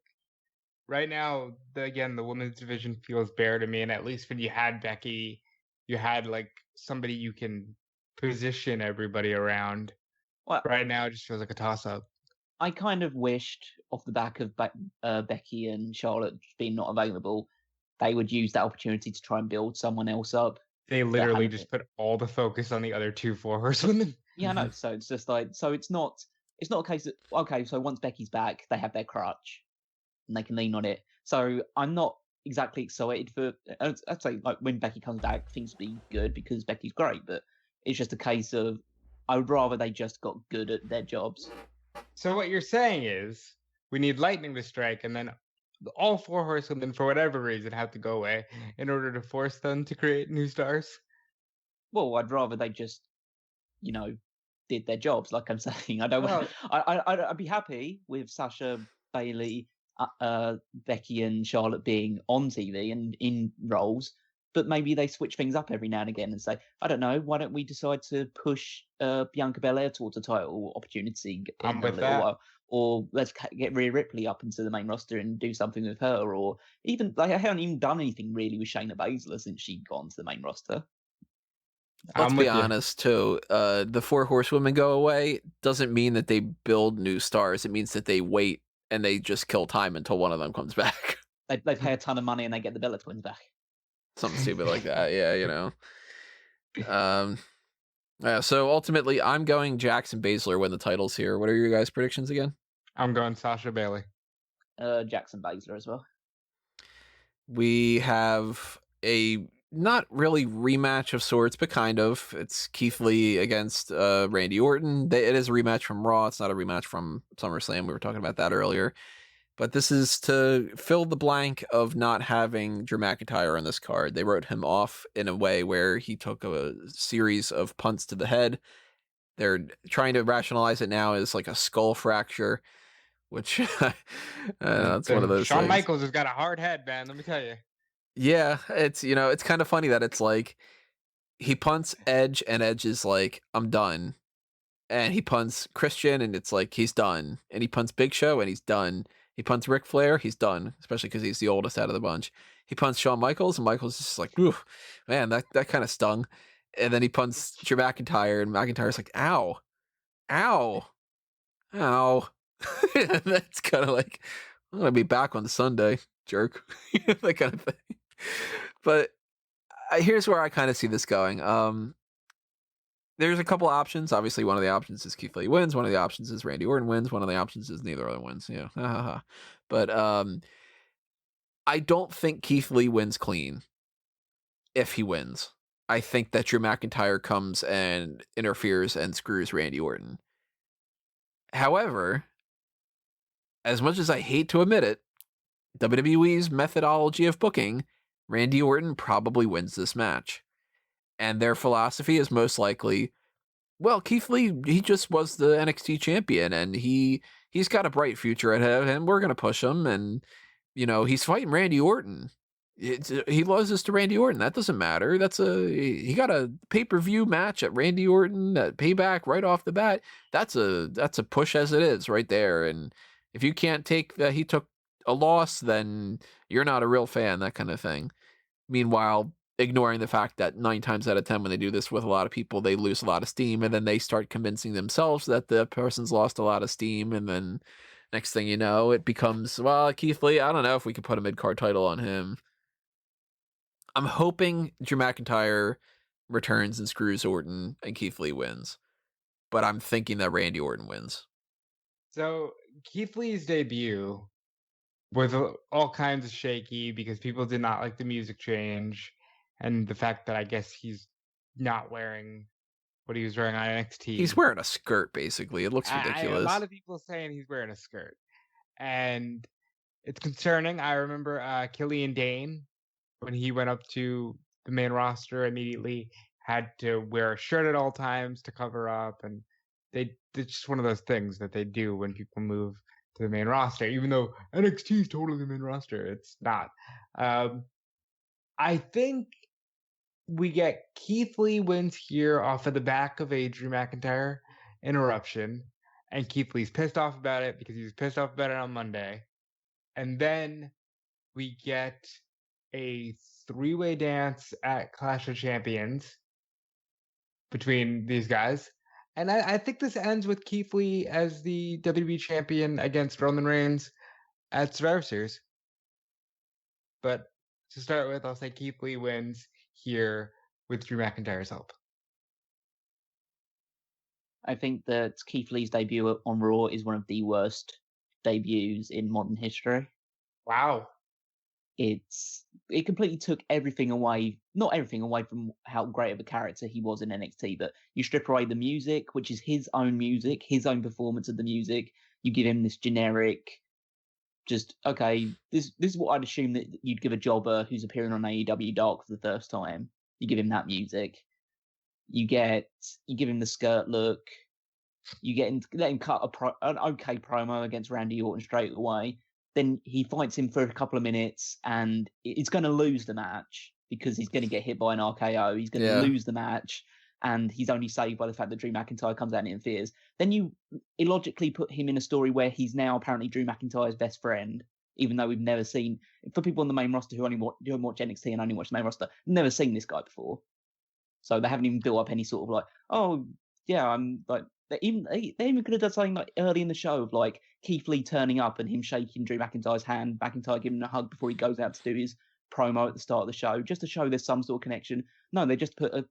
right now, the women's division feels bare to me, and at least when you had Becky, you had somebody you can position everybody around. Well, right now, it just feels like a toss-up. I kind of wished, off the back of Becky and Charlotte being not available, they would use that opportunity to try and build someone else up. They literally just put all the focus on the other 2 4-horsewomen. Yeah, no. So it's just so it's not a case of, okay, so once Becky's back, they have their crutch and they can lean on it. So I'm not exactly excited for. I'd say when Becky comes back, things will be good because Becky's great. But it's just a case of I would rather they just got good at their jobs. So what you're saying is we need lightning to strike, and then all 4 horsewomen, for whatever reason, have to go away in order to force them to create new stars. Well, I'd rather they just, did their jobs. Like I'm saying, I don't. Well, I'd be happy with Sasha, Bayley, Becky, and Charlotte being on TV and in roles, but maybe they switch things up every now and again and say, I don't know, why don't we decide to push Bianca Belair towards a title opportunity in a little while? or let's get Rhea Ripley up into the main roster and do something with her, or even like I haven't even done anything really with Shayna Baszler since she got onto the main roster. Let's I'm be with you. honest too. The 4 horsewomen go away doesn't mean that they build new stars. It means that they wait and they just kill time until one of them comes back. They pay a ton of money and they get the Bella Twins back. Something stupid like that. Yeah, you know. So ultimately, I'm going Jackson Baszler win the titles here. What are your guys' predictions again? I'm going Sasha Bailey. Jackson Baszler as well. We have a not really rematch of sorts, but kind of. It's Keith Lee against Randy Orton. It is a rematch from Raw. It's not a rematch from SummerSlam. We were talking about that earlier. But this is to fill the blank of not having Drew McIntyre on this card. They wrote him off in a way where he took a series of punts to the head. They're trying to rationalize it now as like a skull fracture, which that's one of those Shawn things. Michaels has got a hard head, man. Let me tell you. Yeah, it's it's kind of funny that it's like he punts Edge and Edge is like, I'm done. And he punts Christian and it's like he's done. And he punts Big Show and he's done. He punts Ric Flair, he's done, especially because he's the oldest out of the bunch. He punts Shawn Michaels, and Michaels is just like, ooh, man, that kind of stung. And then he punts Drew McIntyre, and McIntyre's like, ow, ow, ow. And that's kind of like, I'm gonna be back on Sunday, jerk. That kind of thing. But here's where I kind of see this going. There's a couple options. Obviously, one of the options is Keith Lee wins. One of the options is Randy Orton wins. One of the options is neither of them wins. Yeah, but I don't think Keith Lee wins clean. If he wins, I think that Drew McIntyre comes and interferes and screws Randy Orton. However, as much as I hate to admit it, WWE's methodology of booking, Randy Orton probably wins this match. And their philosophy is most likely, well, Keith Lee, he just was the NXT champion and he's got a bright future ahead of him. We're going to push him. And, he's fighting Randy Orton. He loses to Randy Orton. That doesn't matter. He got a pay-per-view match at Randy Orton at Payback right off the bat. That's a push as it is right there. And if you can't take that he took a loss, then you're not a real fan, that kind of thing. Meanwhile, ignoring the fact that 9 times out of 10 when they do this with a lot of people, they lose a lot of steam, and then they start convincing themselves that the person's lost a lot of steam, and then next thing you know, it becomes, well, Keith Lee, I don't know if we could put a mid-card title on him. I'm hoping Drew McIntyre returns and screws Orton and Keith Lee wins, but I'm thinking that Randy Orton wins. So Keith Lee's debut was all kinds of shaky because people did not like the music change and the fact that I guess he's not wearing what he was wearing on NXT. He's wearing a skirt, basically. It looks ridiculous. A lot of people saying he's wearing a skirt, and it's concerning. I remember Killian Dane, when he went up to the main roster, immediately had to wear a shirt at all times to cover up, and it's just one of those things that they do when people move to the main roster, even though NXT is totally the main roster. It's not. I think we get Keith Lee wins here off of the back of a Drew McIntyre interruption, and Keith Lee's pissed off about it because he was pissed off about it on Monday. And then we get a 3-way dance at Clash of Champions between these guys. And I think this ends with Keith Lee as the WWE champion against Roman Reigns at Survivor Series. But to start with, I'll say Keith Lee wins here with Drew McIntyre's help. I think that Keith Lee's debut on Raw is one of the worst debuts in modern history. Wow. It completely took everything away, not everything away from how great of a character he was in NXT, but you strip away the music, which is his own music, his own performance of the music. You give him this generic, just, okay, this is what I'd assume that you'd give a jobber who's appearing on AEW Dark for the first time. You give him that music. You give him the skirt look. Let him cut an okay promo against Randy Orton straight away. Then he fights him for a couple of minutes, and he's going to lose the match because he's going to get hit by an RKO. He's going to lose the match, and he's only saved by the fact that Drew McIntyre comes out and interferes, then you illogically put him in a story where he's now apparently Drew McIntyre's best friend, even though we've never seen, for people on the main roster who only watch NXT and only watch the main roster, never seen this guy before. So they haven't even built up any sort of like, oh yeah, I'm like, they even could have done something like early in the show of like Keith Lee turning up and him shaking Drew McIntyre's hand, McIntyre giving him a hug before he goes out to do his promo at the start of the show, just to show there's some sort of connection. No, they just put a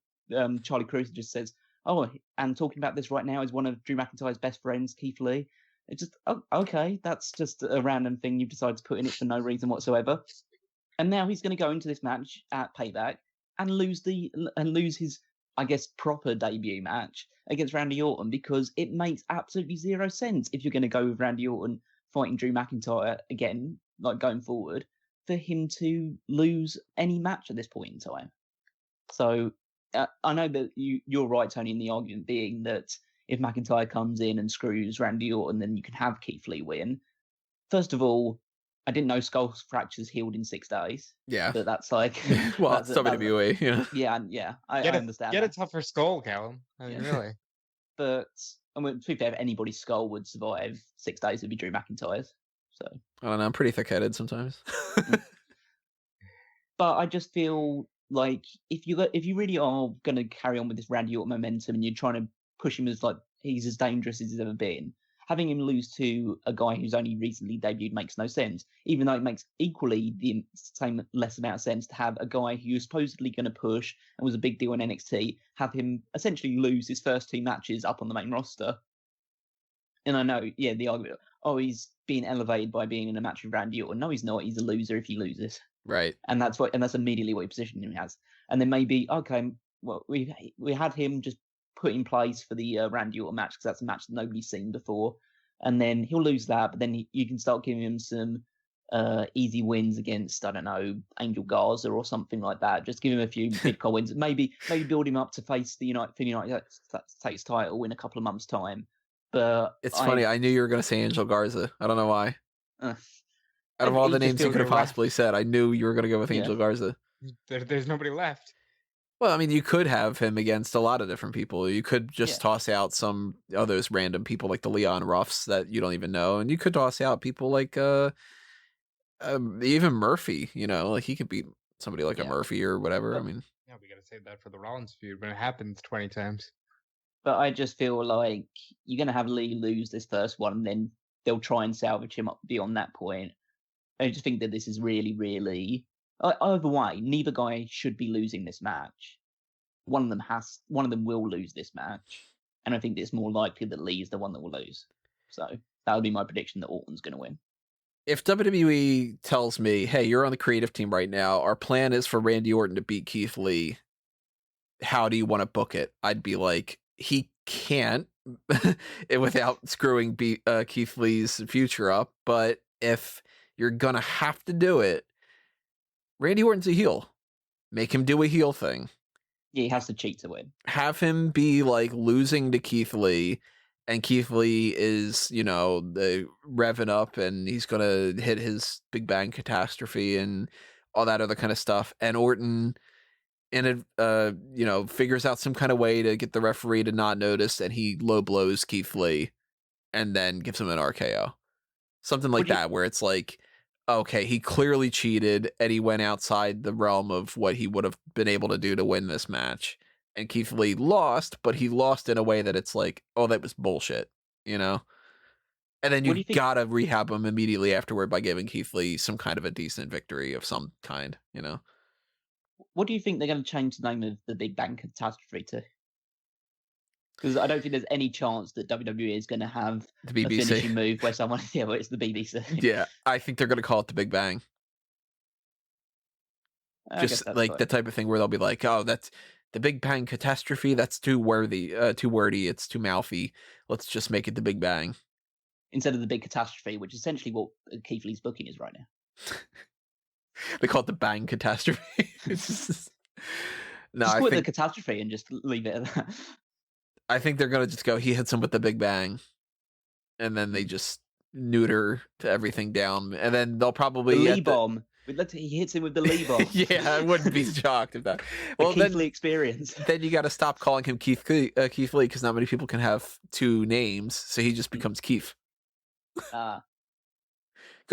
Charlie Cruz just says, oh, and talking about this right now is one of Drew McIntyre's best friends, Keith Lee. It's just, oh, okay, that's just a random thing you've decided to put in it for no reason whatsoever. And now he's going to go into this match at Payback and lose his, I guess, proper debut match against Randy Orton, because it makes absolutely zero sense if you're going to go with Randy Orton fighting Drew McIntyre again, like going forward, for him to lose any match at this point in time. So I know that you're right, Tony, in the argument being that if McIntyre comes in and screws Randy Orton, then you can have Keith Lee win. First of all, I didn't know skull fractures healed in 6 days. Yeah. But that's like... well, it's WWE, yeah. I understand Get that. a tougher skull, Callum. I mean, really. But, I mean, to be fair, if anybody's skull would survive 6 days, it'd be Drew McIntyre's. So I don't know, I'm pretty thick-headed sometimes. But I just feel like if you really are going to carry on with this Randy Orton momentum and you're trying to push him as like he's as dangerous as he's ever been, having him lose to a guy who's only recently debuted makes no sense, even though it makes equally the same less amount of sense to have a guy who you're supposedly going to push and was a big deal in NXT, have him essentially lose his first 2 matches up on the main roster. And I know, yeah, the argument, oh, he's being elevated by being in a match with Randy Orton. No, he's not. He's a loser if he loses. Right. And that's immediately what he positioned him as. And then maybe, okay, well, we had him just put in place for the Randy Orton match because that's a match that nobody's seen before. And then he'll lose that, but then you can start giving him some easy wins against, I don't know, Angel Garza or something like that. Just give him a few mid-card wins. Maybe build him up to face the United States title in a couple of months' time. But it's funny. I knew you were going to say Angel Garza. I don't know why. Out of all the names you could have possibly said, I knew you were going to go with Angel Garza. There's nobody left. Well, I mean, you could have him against a lot of different people. You could just toss out some of those random people like the Leon Ruffs that you don't even know. And you could toss out people like even Murphy, like he could beat somebody like a Murphy or whatever. I mean, yeah, we got to save that for the Rollins feud when it happens 20 times. But I just feel like you're going to have Lee lose this first one, and then they'll try and salvage him up beyond that point. I just think that this is really, really... Either way, neither guy should be losing this match. One of them will lose this match, and I think it's more likely that Lee is the one that will lose. So that would be my prediction that Orton's going to win. If WWE tells me, hey, you're on the creative team right now, our plan is for Randy Orton to beat Keith Lee, how do you want to book it? I'd be like, he can't without screwing Keith Lee's future up, but if you're going to have to do it, Randy Orton's a heel. Make him do a heel thing. Yeah, he has to cheat to win. Have him be like losing to Keith Lee, and Keith Lee is, the revving up, and he's going to hit his Big Bang catastrophe and all that other kind of stuff. And Orton, figures out some kind of way to get the referee to not notice, and he low blows Keith Lee and then gives him an RKO. Something like that, where it's like, okay, he clearly cheated and he went outside the realm of what he would have been able to do to win this match. And Keith Lee lost, but he lost in a way that it's like, oh, that was bullshit, And then you gotta rehab him immediately afterward by giving Keith Lee some kind of a decent victory of some kind, What do you think they're going to change the name of the Big Bang Catastrophe to? Because I don't think there's any chance that WWE is going to have the BBC. A finishing move where someone, where it's the BBC. Yeah, I think they're going to call it the Big Bang. Just like the type of thing where they'll be like, oh, that's the Big Bang Catastrophe. That's too wordy. It's too mouthy. Let's just make it the Big Bang. Instead of the Big Catastrophe, which is essentially what Keith Lee's booking is right now. They call it the Bang Catastrophe. No, just call it the Catastrophe and just leave it at that. I think they're going to just go, he hits him with the Big Bang. And then they just neuter to everything down. And then they'll probably... The He hits him with the lever. Yeah, I wouldn't be shocked if that. The Well, Keith then Lee experience. then you got to stop calling him Keith Lee because not many people can have two names, so he just becomes Keith. Good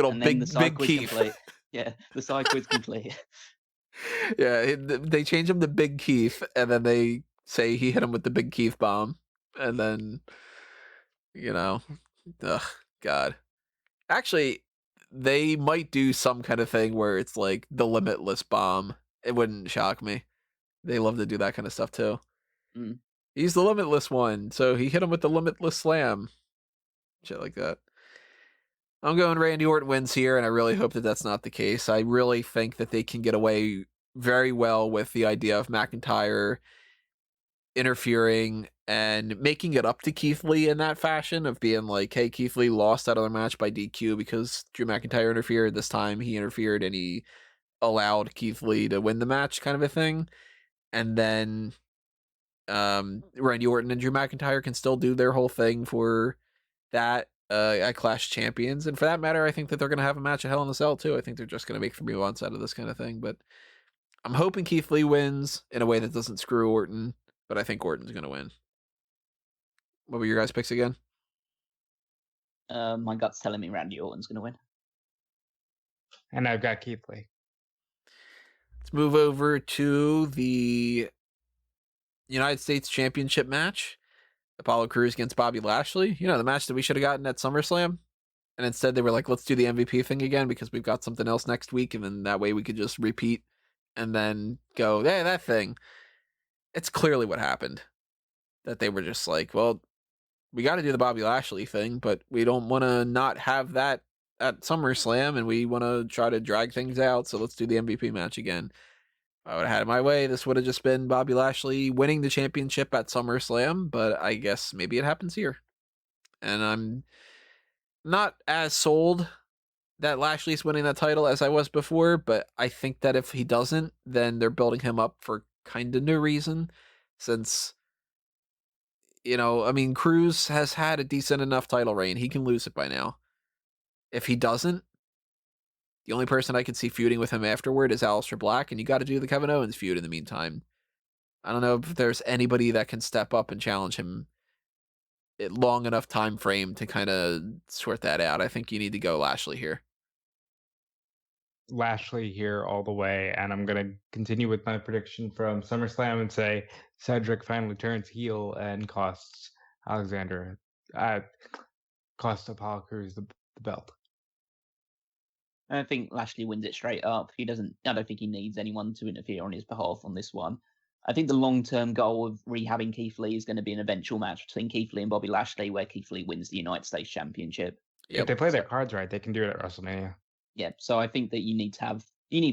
old And then the big side quiz Keith. complete. Yeah, the side quiz complete. Yeah, they change him to Big Keith, and then they say he hit him with the Big Keith bomb, and then ugh, God. Actually, they might do some kind of thing where it's like the limitless bomb. It wouldn't shock me. They love to do that kind of stuff too. Mm. He's the limitless one, so he hit him with the limitless slam. Shit like that. I'm going Randy Orton wins here, and I really hope that that's not the case. I really think that they can get away very well with the idea of McIntyre interfering and making it up to Keith Lee in that fashion of being like, hey, Keith Lee lost that other match by DQ because Drew McIntyre interfered. This time he interfered and he allowed Keith Lee to win the match, kind of a thing. And then Randy Orton and Drew McIntyre can still do their whole thing for that at Clash Champions. And for that matter, I think that they're going to have a match at Hell in a Cell too. I think they're just going to make 3 months out of this kind of thing. But I'm hoping Keith Lee wins in a way that doesn't screw Orton. But I think Orton's going to win. What were your guys' picks again? My gut's telling me Randy Orton's going to win. And I've got Keith Lee. Let's move over to the United States Championship match. Apollo Crews against Bobby Lashley. The match that we should have gotten at SummerSlam. And instead they were like, let's do the MVP thing again because we've got something else next week. And then that way we could just repeat and then go, hey, that thing. It's clearly what happened. That they were just like, well, we got to do the Bobby Lashley thing, but we don't want to not have that at SummerSlam, and we want to try to drag things out, so let's do the MVP match again. If I would have had it my way, this would have just been Bobby Lashley winning the championship at SummerSlam, but I guess maybe it happens here. And I'm not as sold that Lashley's winning that title as I was before, but I think that if he doesn't, then they're building him up for kind of no reason, since Crews has had a decent enough title reign. He can lose it by now. If he doesn't, the only person I could see feuding with him afterward is Aleister Black, and you got to do the Kevin Owens feud in the meantime. I don't know if there's anybody that can step up and challenge him at long enough time frame to kind of sort that out. I think you need to go Lashley here. Lashley here all the way, and I'm going to continue with my prediction from SummerSlam and say Cedric finally turns heel and costs Apollo Crews the belt. I think Lashley wins it straight up. I don't think he needs anyone to interfere on his behalf on this one. I think the long-term goal of rehabbing Keith Lee is going to be an eventual match between Keith Lee and Bobby Lashley where Keith Lee wins the United States Championship. Yep. If they play their cards right, they can do it at WrestleMania. Yeah, so I think that you need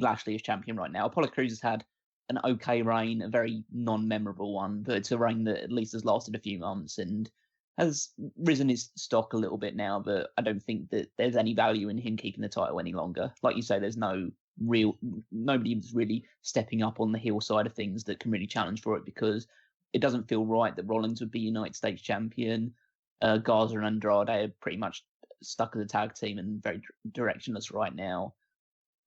Lashley as champion right now. Apollo Crews has had an okay reign, a very non-memorable one, but it's a reign that at least has lasted a few months and has risen his stock a little bit now, but I don't think that there's any value in him keeping the title any longer. Like you say, there's nobody who's really stepping up on the heel side of things that can really challenge for it, because it doesn't feel right that Rollins would be United States champion. Garza and Andrade are pretty much stuck as a tag team and very directionless right now.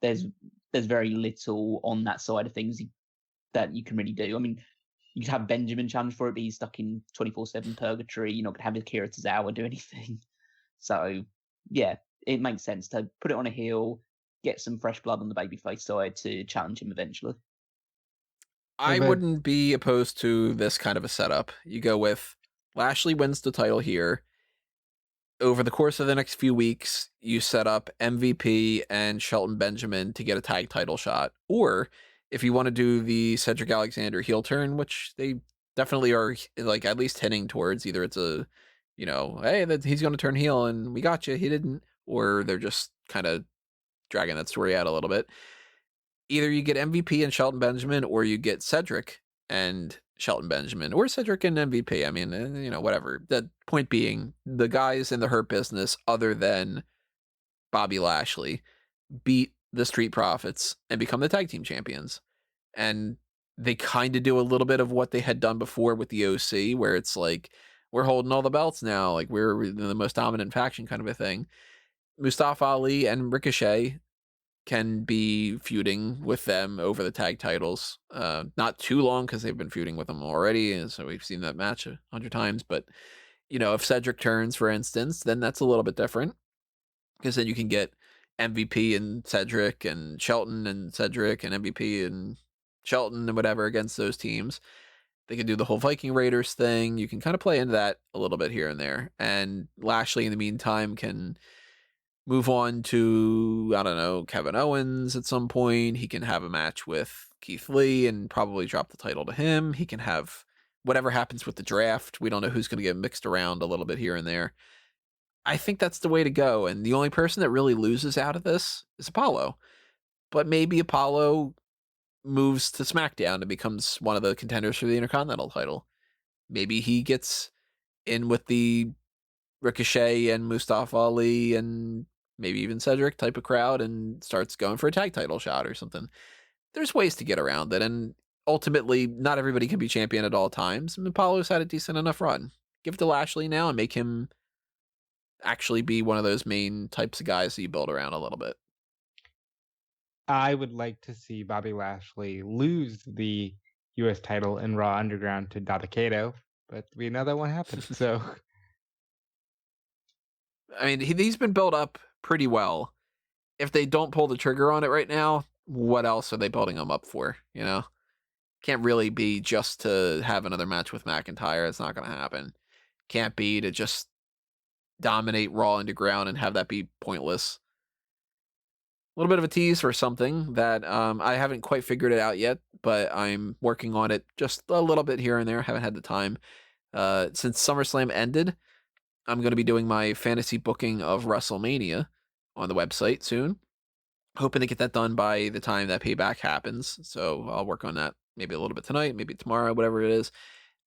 There's very little on that side of things that you can really do. I mean, you could have Benjamin challenge for it, but he's stuck in 24/7 purgatory. You're not going to have Akira Tozawa do anything. So, yeah, it makes sense to put it on a heel, get some fresh blood on the babyface side to challenge him eventually. I wouldn't be opposed to this kind of a setup. You go with Lashley wins the title here. Over the course of the next few weeks, you set up MVP and Shelton Benjamin to get a tag title shot. Or if you want to do the Cedric Alexander heel turn, which they definitely are like at least hinting towards, either it's a, hey, that he's going to turn heel and we got you, he didn't, or they're just kind of dragging that story out a little bit. Either you get MVP and Shelton Benjamin, or you get Cedric and Shelton Benjamin, or Cedric and MVP. I mean, whatever. The point being, the guys in the Hurt Business, other than Bobby Lashley, beat the Street Profits and become the tag team champions. And they kind of do a little bit of what they had done before with the OC, where it's like, we're holding all the belts now, like we're the most dominant faction kind of a thing. Mustafa Ali and Ricochet can be feuding with them over the tag titles. Not too long because they've been feuding with them already, and so we've seen that match 100 times. But if Cedric turns, for instance, then that's a little bit different because then you can get MVP and Cedric and Shelton and Cedric and MVP and Shelton and whatever against those teams. They can do the whole Viking Raiders thing. You can kind of play into that a little bit here and there. And Lashley, in the meantime, can move on to, I don't know, Kevin Owens at some point. He can have a match with Keith Lee and probably drop the title to him. He can have whatever happens with the draft. We don't know who's going to get mixed around a little bit here and there. I think that's the way to go. And the only person that really loses out of this is Apollo. But maybe Apollo moves to SmackDown and becomes one of the contenders for the Intercontinental title. Maybe he gets in with the Ricochet and Mustafa Ali and maybe even Cedric type of crowd and starts going for a tag title shot or something. There's ways to get around it, and ultimately, not everybody can be champion at all times. And Apollo's had a decent enough run. Give it to Lashley now and make him actually be one of those main types of guys that you build around a little bit. I would like to see Bobby Lashley lose the U.S. title in Raw Underground to Dabba-Kato, but we know that won't happen. So, I mean, he's been built up pretty well. If they don't pull the trigger on it right now, what else are they building him up for? Can't really be just to have another match with McIntyre. It's not going to happen. Can't be to just dominate Raw Underground and have that be pointless. A little bit of a tease for something that I haven't quite figured it out yet, but I'm working on it just a little bit here and there. Haven't had the time. Since SummerSlam ended, I'm going to be doing my fantasy booking of WrestleMania on the website soon. Hoping to get that done by the time that Payback happens. So I'll work on that maybe a little bit tonight, maybe tomorrow, whatever it is.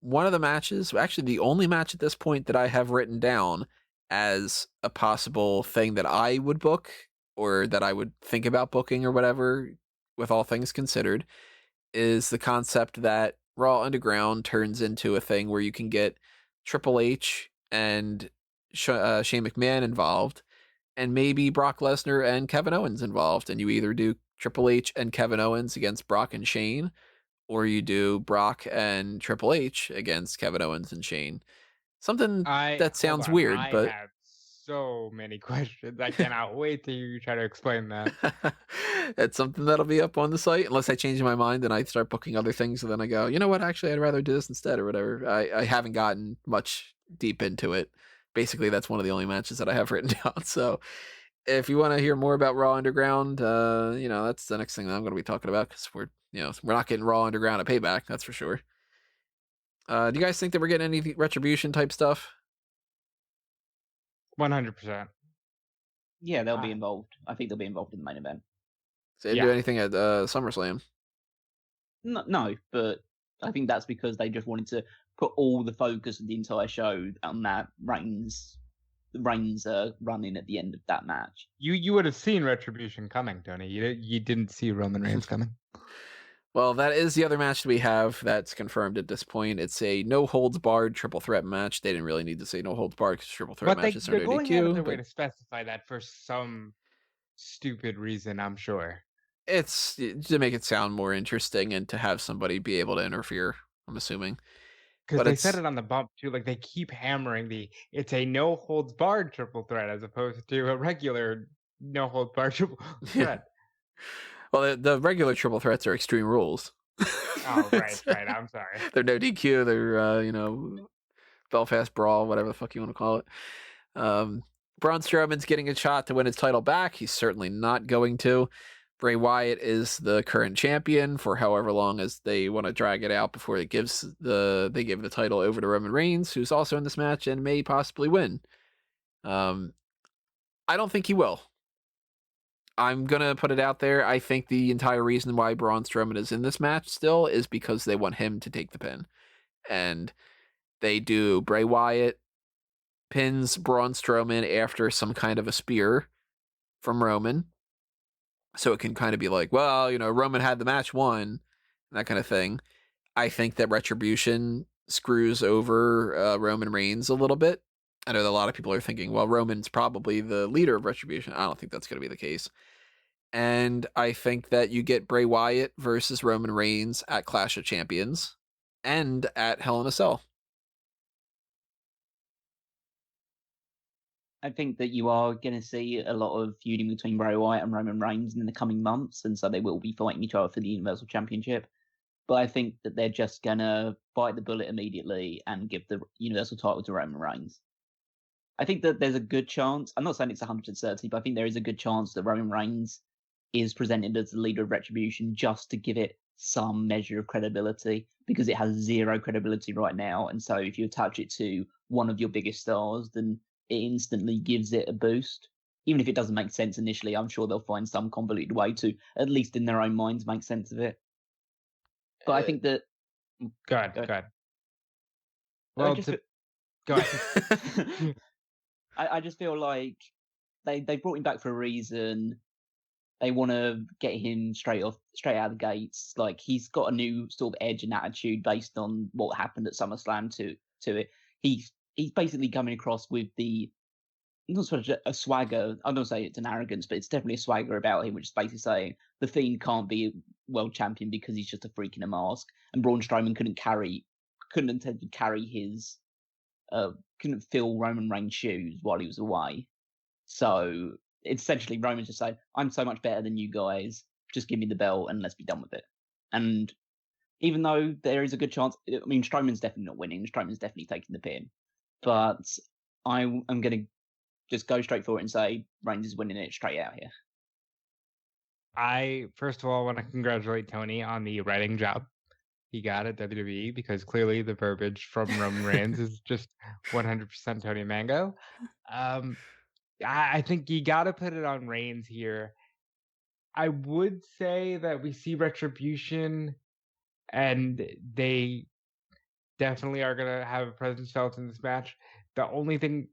One of the matches, actually the only match at this point that I have written down as a possible thing that I would book or that I would think about booking or whatever, with all things considered, is the concept that Raw Underground turns into a thing where you can get Triple H and Shane McMahon involved, and maybe Brock Lesnar and Kevin Owens involved, and you either do Triple H and Kevin Owens against Brock and Shane, or you do Brock and Triple H against Kevin Owens and Shane. Something that sounds weird, but I have so many questions. I cannot wait to hear you try to explain that. It's something that'll be up on the site, unless I change my mind and I start booking other things, and then I go, you know what, actually, I'd rather do this instead or whatever. I haven't gotten much deep into it. Basically, that's one of the only matches that I have written down. So if you want to hear more about Raw Underground, that's the next thing that I'm going to be talking about, because we're not getting Raw Underground at Payback, that's for sure. Do you guys think that we're getting any Retribution type stuff? 100%. Yeah, they'll be involved. I think they'll be involved in the main event. So they didn't do anything at SummerSlam? No, but I think that's because they just wanted to put all the focus of the entire show on that Reigns running at the end of that match. You would have seen Retribution coming, Tony. You didn't see Roman Reigns coming. Well, that is the other match that we have that's confirmed at this point. It's a no-holds-barred triple threat match. They didn't really need to say no-holds-barred because triple threat matches are no DQ. They're going out of their way to specify that for some stupid reason, I'm sure. It's to make it sound more interesting and to have somebody be able to interfere, I'm assuming. Because they said it on the bump, too. Like, they keep hammering it's a no-holds-barred triple threat as opposed to a regular no-holds-barred triple threat. Well, the regular triple threats are Extreme Rules. Oh, right. I'm sorry. They're no DQ. They're, Belfast Brawl, whatever the fuck you want to call it. Braun Strowman's getting a shot to win his title back. He's certainly not going to. Bray Wyatt is the current champion for however long as they want to drag it out before they give the title over to Roman Reigns, who's also in this match and may possibly win. I don't think he will. I'm going to put it out there. I think the entire reason why Braun Strowman is in this match still is because they want him to take the pin. And they do Bray Wyatt pins Braun Strowman after some kind of a spear from Roman. So it can kind of be like, well, Roman had the match won, that kind of thing. I think that Retribution screws over Roman Reigns a little bit. I know that a lot of people are thinking, well, Roman's probably the leader of Retribution. I don't think that's going to be the case. And I think that you get Bray Wyatt versus Roman Reigns at Clash of Champions and at Hell in a Cell. I think that you are going to see a lot of feuding between Bray Wyatt and Roman Reigns in the coming months, and so they will be fighting each other for the Universal Championship. But I think that they're just going to bite the bullet immediately and give the Universal title to Roman Reigns. I think that there's a good chance, I'm not saying it's 100% certainty, but I think there is a good chance that Roman Reigns is presented as the leader of Retribution just to give it some measure of credibility, because it has zero credibility right now. And so if you attach it to one of your biggest stars, then it instantly gives it a boost. Even if it doesn't make sense initially, I'm sure they'll find some convoluted way to, at least in their own minds, make sense of it. But I think that... Go ahead. Well, go ahead. I just feel like they brought him back for a reason. They want to get him straight out of the gates. Like, he's got a new sort of edge and attitude based on what happened at SummerSlam to it. He's basically coming across with not so much a swagger. I don't say it's an arrogance, but it's definitely a swagger about him, which is basically saying the Fiend can't be a world champion because he's just a freak in a mask. And Braun Strowman couldn't fill Roman Reigns' shoes while he was away. So it's essentially Roman's just saying, I'm so much better than you guys, just give me the belt and let's be done with it. And even though there is a good chance, I mean, Strowman's definitely not winning, Strowman's definitely taking the pin, but I'm going to just go straight for it and say Reigns is winning it straight out here. I, first of all, want to congratulate Tony on the writing job he got at WWE, because clearly the verbiage from Roman Reigns is just 100% Tony Mango. I think you got to put it on Reigns here. I would say that we see Retribution, and they definitely are going to have a presence felt in this match. The only thing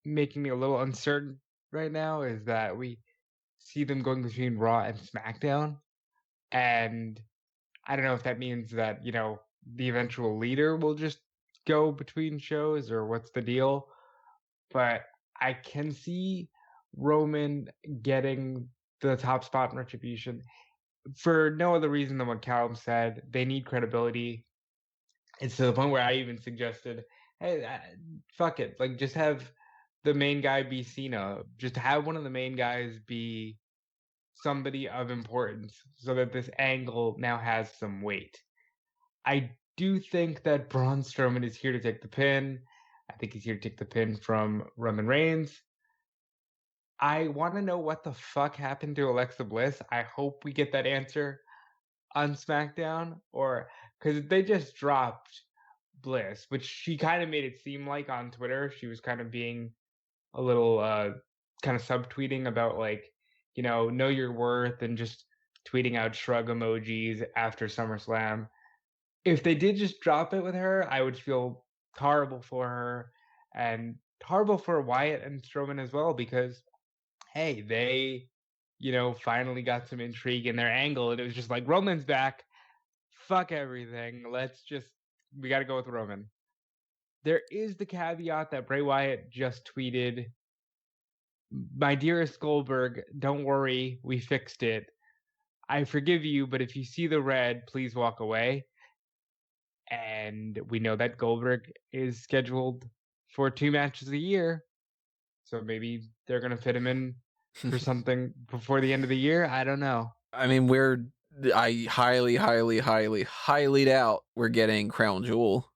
making me a little uncertain right now is that we see them going between Raw and SmackDown. And I don't know if that means that, the eventual leader will just go between shows or what's the deal. But I can see Roman getting the top spot in Retribution for no other reason than what Callum said. They need credibility. It's to the point where I even suggested, hey, fuck it. Like, just have the main guy be Cena. Just have one of the main guys be somebody of importance so that this angle now has some weight. I do think that Braun Strowman is here to take the pin. I think he's here to take the pin from Roman Reigns. I want to know what the fuck happened to Alexa Bliss. I hope we get that answer on SmackDown, or because they just dropped Bliss, which she kind of made it seem like on Twitter. She was kind of being a little kind of subtweeting about, like, know your worth, and just tweeting out shrug emojis after SummerSlam. If they did just drop it with her, I would feel horrible for her, and horrible for Wyatt and Strowman as well, because, hey, they, finally got some intrigue in their angle, and it was just like, Roman's back, fuck everything, we got to go with Roman. There is the caveat that Bray Wyatt just tweeted, my dearest Goldberg, don't worry, we fixed it. I forgive you, but if you see the red, please walk away. And we know that Goldberg is scheduled for 2 matches a year. So maybe they're going to fit him in for something before the end of the year. I don't know. I mean, I highly, highly, highly, highly doubt we're getting Crown Jewel.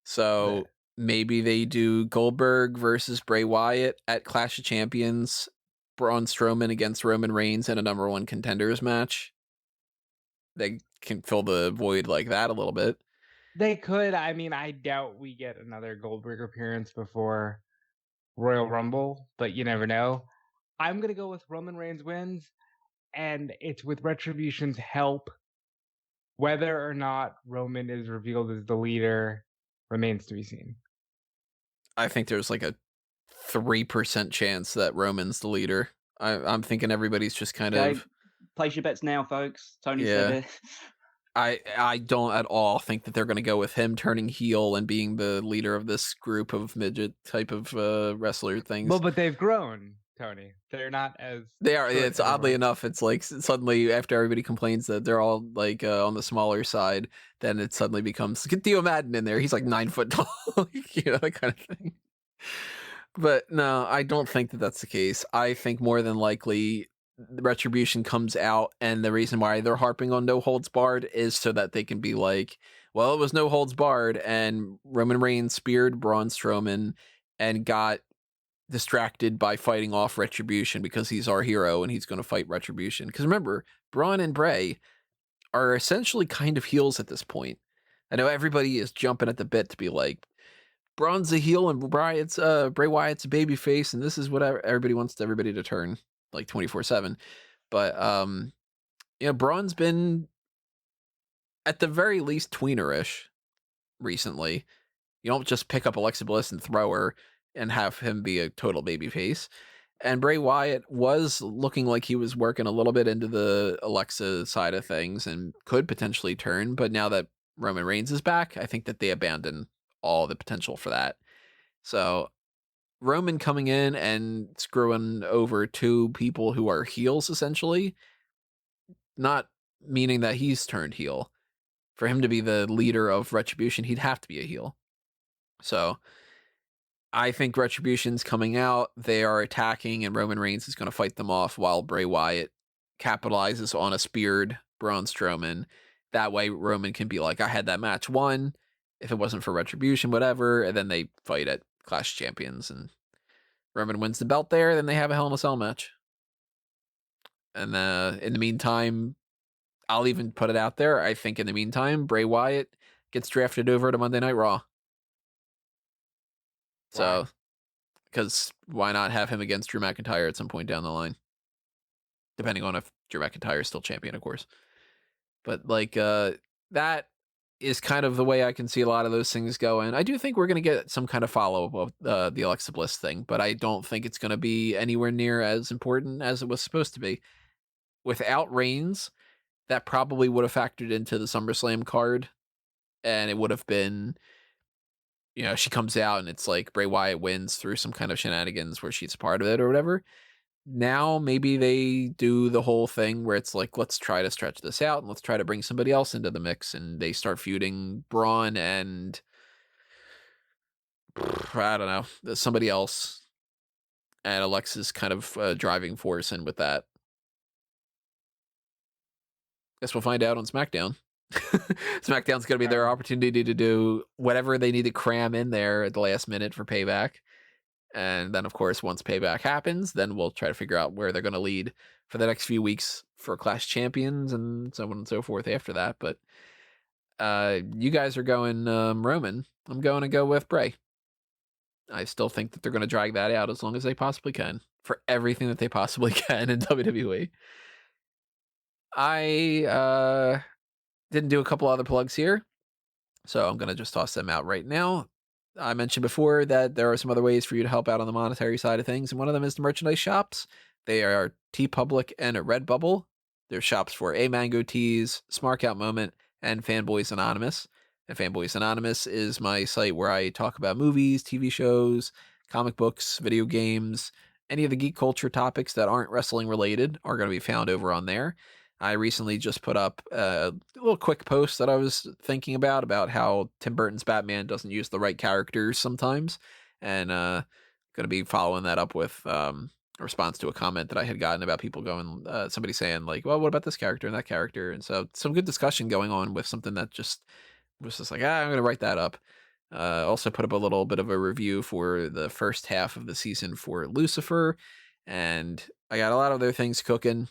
So maybe they do Goldberg versus Bray Wyatt at Clash of Champions, Braun Strowman against Roman Reigns in a number 1 contenders match. They can fill the void like that a little bit. They could. I mean, I doubt we get another Goldberg appearance before Royal Rumble, but you never know. I'm going to go with Roman Reigns wins, and it's with Retribution's help. Whether or not Roman is revealed as the leader remains to be seen. I think there's like a 3% chance that Roman's the leader. I'm thinking everybody's just kind of... Place your bets now, folks. Tony said it. I don't at all think that they're going to go with him turning heel and being the leader of this group of midget type of wrestler things. Well, but they've grown Tony. They're not as. They are. short It's oddly anymore. enough, it's like suddenly after everybody complains that they're all like on the smaller side, then it suddenly becomes get Theo Madden in there. He's like 9 foot tall, that kind of thing. But no, I don't think that that's the case. I think more than likely the Retribution comes out, and the reason why they're harping on no holds barred is so that they can be like, well, it was no holds barred, and Roman Reigns speared Braun Strowman and got distracted by fighting off Retribution because he's our hero and he's going to fight Retribution. Because remember, Braun and Bray are essentially kind of heels at this point. I know everybody is jumping at the bit to be like, Braun's a heel and Bray Wyatt's a baby face, and this is what everybody wants everybody to turn like 24/7. But Braun's been at the very least tweenerish recently. You don't just pick up Alexa Bliss and throw her and have him be a total baby face. And Bray Wyatt was looking like he was working a little bit into the Alexa side of things and could potentially turn. But now that Roman Reigns is back, I think that they abandon all the potential for that. So Roman coming in and screwing over two people who are heels, essentially, not meaning that he's turned heel. For him to be the leader of Retribution, he'd have to be a heel. So I think Retribution's coming out. They are attacking, and Roman Reigns is going to fight them off while Bray Wyatt capitalizes on a speared Braun Strowman. That way, Roman can be like, I had that match won. If it wasn't for Retribution, whatever. And then they fight at Clash of Champions, and Roman wins the belt there. Then they have a Hell in a Cell match. And in the meantime, I'll even put it out there. I think in the meantime, Bray Wyatt gets drafted over to Monday Night Raw. So, because why not have him against Drew McIntyre at some point down the line? Depending on if Drew McIntyre is still champion, of course. But like that is kind of the way I can see a lot of those things going. I do think we're going to get some kind of follow-up of the Alexa Bliss thing, but I don't think it's going to be anywhere near as important as it was supposed to be. Without Reigns, that probably would have factored into the SummerSlam card, and it would have been, she comes out and it's like Bray Wyatt wins through some kind of shenanigans where she's a part of it or whatever. Now maybe they do the whole thing where it's like, let's try to stretch this out and let's try to bring somebody else into the mix, and they start feuding Braun and I don't know, somebody else, and Alexa's kind of driving force in with that. Guess we'll find out on SmackDown. SmackDown's going to be their opportunity to do whatever they need to cram in there at the last minute for Payback. And then, of course, once Payback happens, then we'll try to figure out where they're going to lead for the next few weeks for Clash Champions and so on and so forth after that. But you guys are going Roman. I'm going to go with Bray. I still think that they're going to drag that out as long as they possibly can for everything that they possibly can in WWE. I didn't do a couple other plugs here, so I'm going to just toss them out right now. I mentioned before that there are some other ways for you to help out on the monetary side of things, and one of them is the merchandise shops. They are TeePublic and a Redbubble. They're shops for A Mango Tees, Smark Out Moment, and Fanboys Anonymous. And Fanboys Anonymous is my site where I talk about movies, TV shows, comic books, video games. Any of the geek culture topics that aren't wrestling related are going to be found over on there. I recently just put up a little quick post that I was thinking about how Tim Burton's Batman doesn't use the right characters sometimes. And going to be following that up with a response to a comment that I had gotten about people going, somebody saying like, well, what about this character and that character? And so some good discussion going on with something that just was just like, I'm going to write that up. Also put up a little bit of a review for the first half of the season for Lucifer. And I got a lot of other things cooking.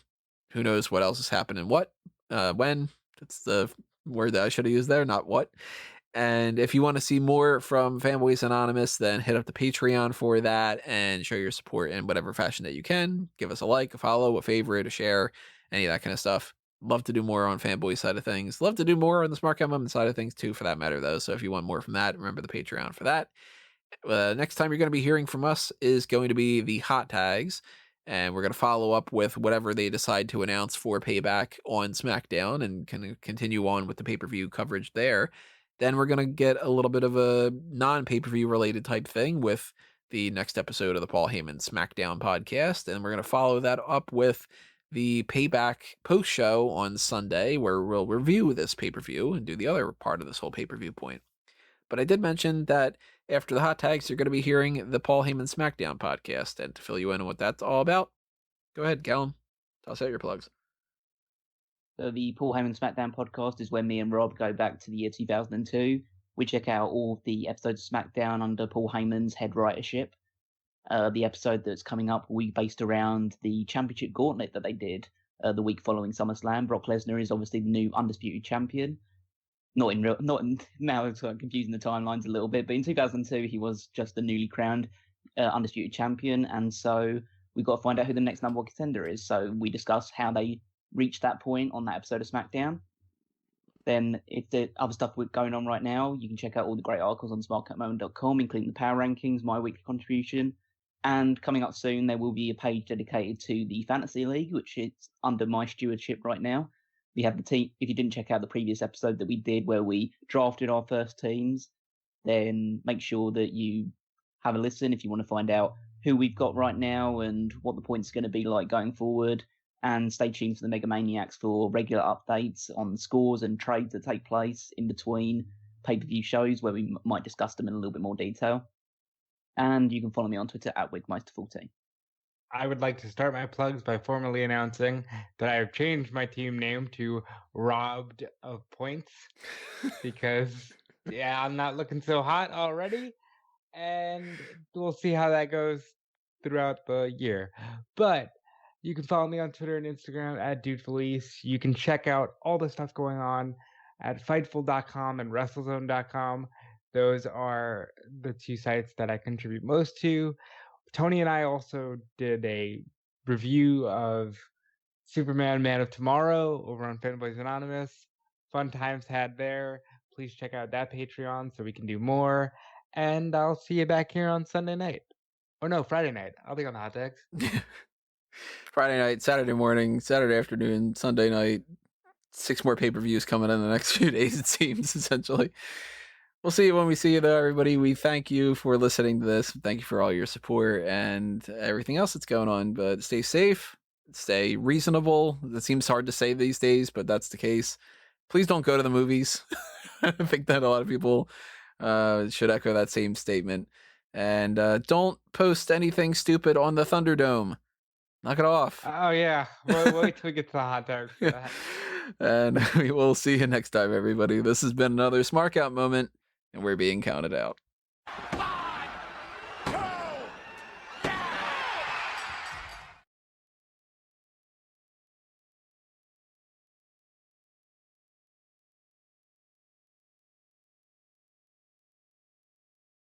Who knows what else is happening? When? That's the word that I should have used there, not what. And if you want to see more from Fanboys Anonymous, then hit up the Patreon for that and show your support in whatever fashion that you can. Give us a like, a follow, a favorite, a share, any of that kind of stuff. Love to do more on Fanboy side of things. Love to do more on the Smart Moment side of things too, for that matter, though. So if you want more from that, remember the Patreon for that. Next time you're going to be hearing from us is going to be the hot tags. And we're going to follow up with whatever they decide to announce for Payback on Smackdown and can continue on with the pay-per-view coverage there. Then we're going to get a little bit of a non-pay-per-view related type thing with the next episode of the Paul Heyman Smackdown podcast, and we're going to follow that up with the Payback post show on Sunday, where we'll review this pay-per-view and do the other part of this whole pay-per-view point. But I did mention that after the hot tags, you're going to be hearing the Paul Heyman Smackdown podcast, and to fill you in on what that's all about, go ahead, Callum, toss out your plugs. So the Paul Heyman Smackdown podcast is when me and Rob go back to the year 2002. We check out all of the episodes of SmackDown under Paul Heyman's head writership. The episode that's coming up will be based around the championship gauntlet that they did the week following SummerSlam. Brock Lesnar is obviously the new undisputed champion. Not in now. It's confusing the timelines a little bit, but in 2002 he was just the newly crowned undisputed champion, and so we've got to find out who the next number one contender is. So we discuss how they reached that point on that episode of SmackDown. Then, if there's other stuff going on right now, you can check out all the great articles on smark.moment.com, including the power rankings, my weekly contribution. And coming up soon, there will be a page dedicated to the Fantasy League, which is under my stewardship right now. We have the team. If you didn't check out the previous episode that we did where we drafted our first teams, then make sure that you have a listen if you want to find out who we've got right now and what the points are going to be like going forward. And stay tuned for the Mega Maniacs for regular updates on scores and trades that take place in between pay-per-view shows where we might discuss them in a little bit more detail. And you can follow me on Twitter at Wigmeister14. I would like to start my plugs by formally announcing that I have changed my team name to Robbed of Points because, I'm not looking so hot already. And we'll see how that goes throughout the year. But you can follow me on Twitter and Instagram at DudeFelice. You can check out all the stuff going on at Fightful.com and WrestleZone.com. Those are the two sites that I contribute most to. Tony and I also did a review of Superman Man of Tomorrow over on Fanboys Anonymous. Fun times had there. Please check out that Patreon so we can do more. And I'll see you back here on Sunday night. Or no, Friday night. I'll be on the hot tags. Friday night, Saturday morning, Saturday afternoon, Sunday night. 6 more pay-per-views coming in the next few days, it seems, essentially. We'll see you when we see you, though, everybody. We thank you for listening to this. Thank you for all your support and everything else that's going on. But stay safe, stay reasonable. It seems hard to say these days, but that's the case. Please don't go to the movies. I think that a lot of people should echo that same statement. And don't post anything stupid on the Thunderdome. Knock it off. Oh, yeah. Wait till we get to the hot dogs for that. And we will see you next time, everybody. This has been another Smark Out moment, and we're being counted out.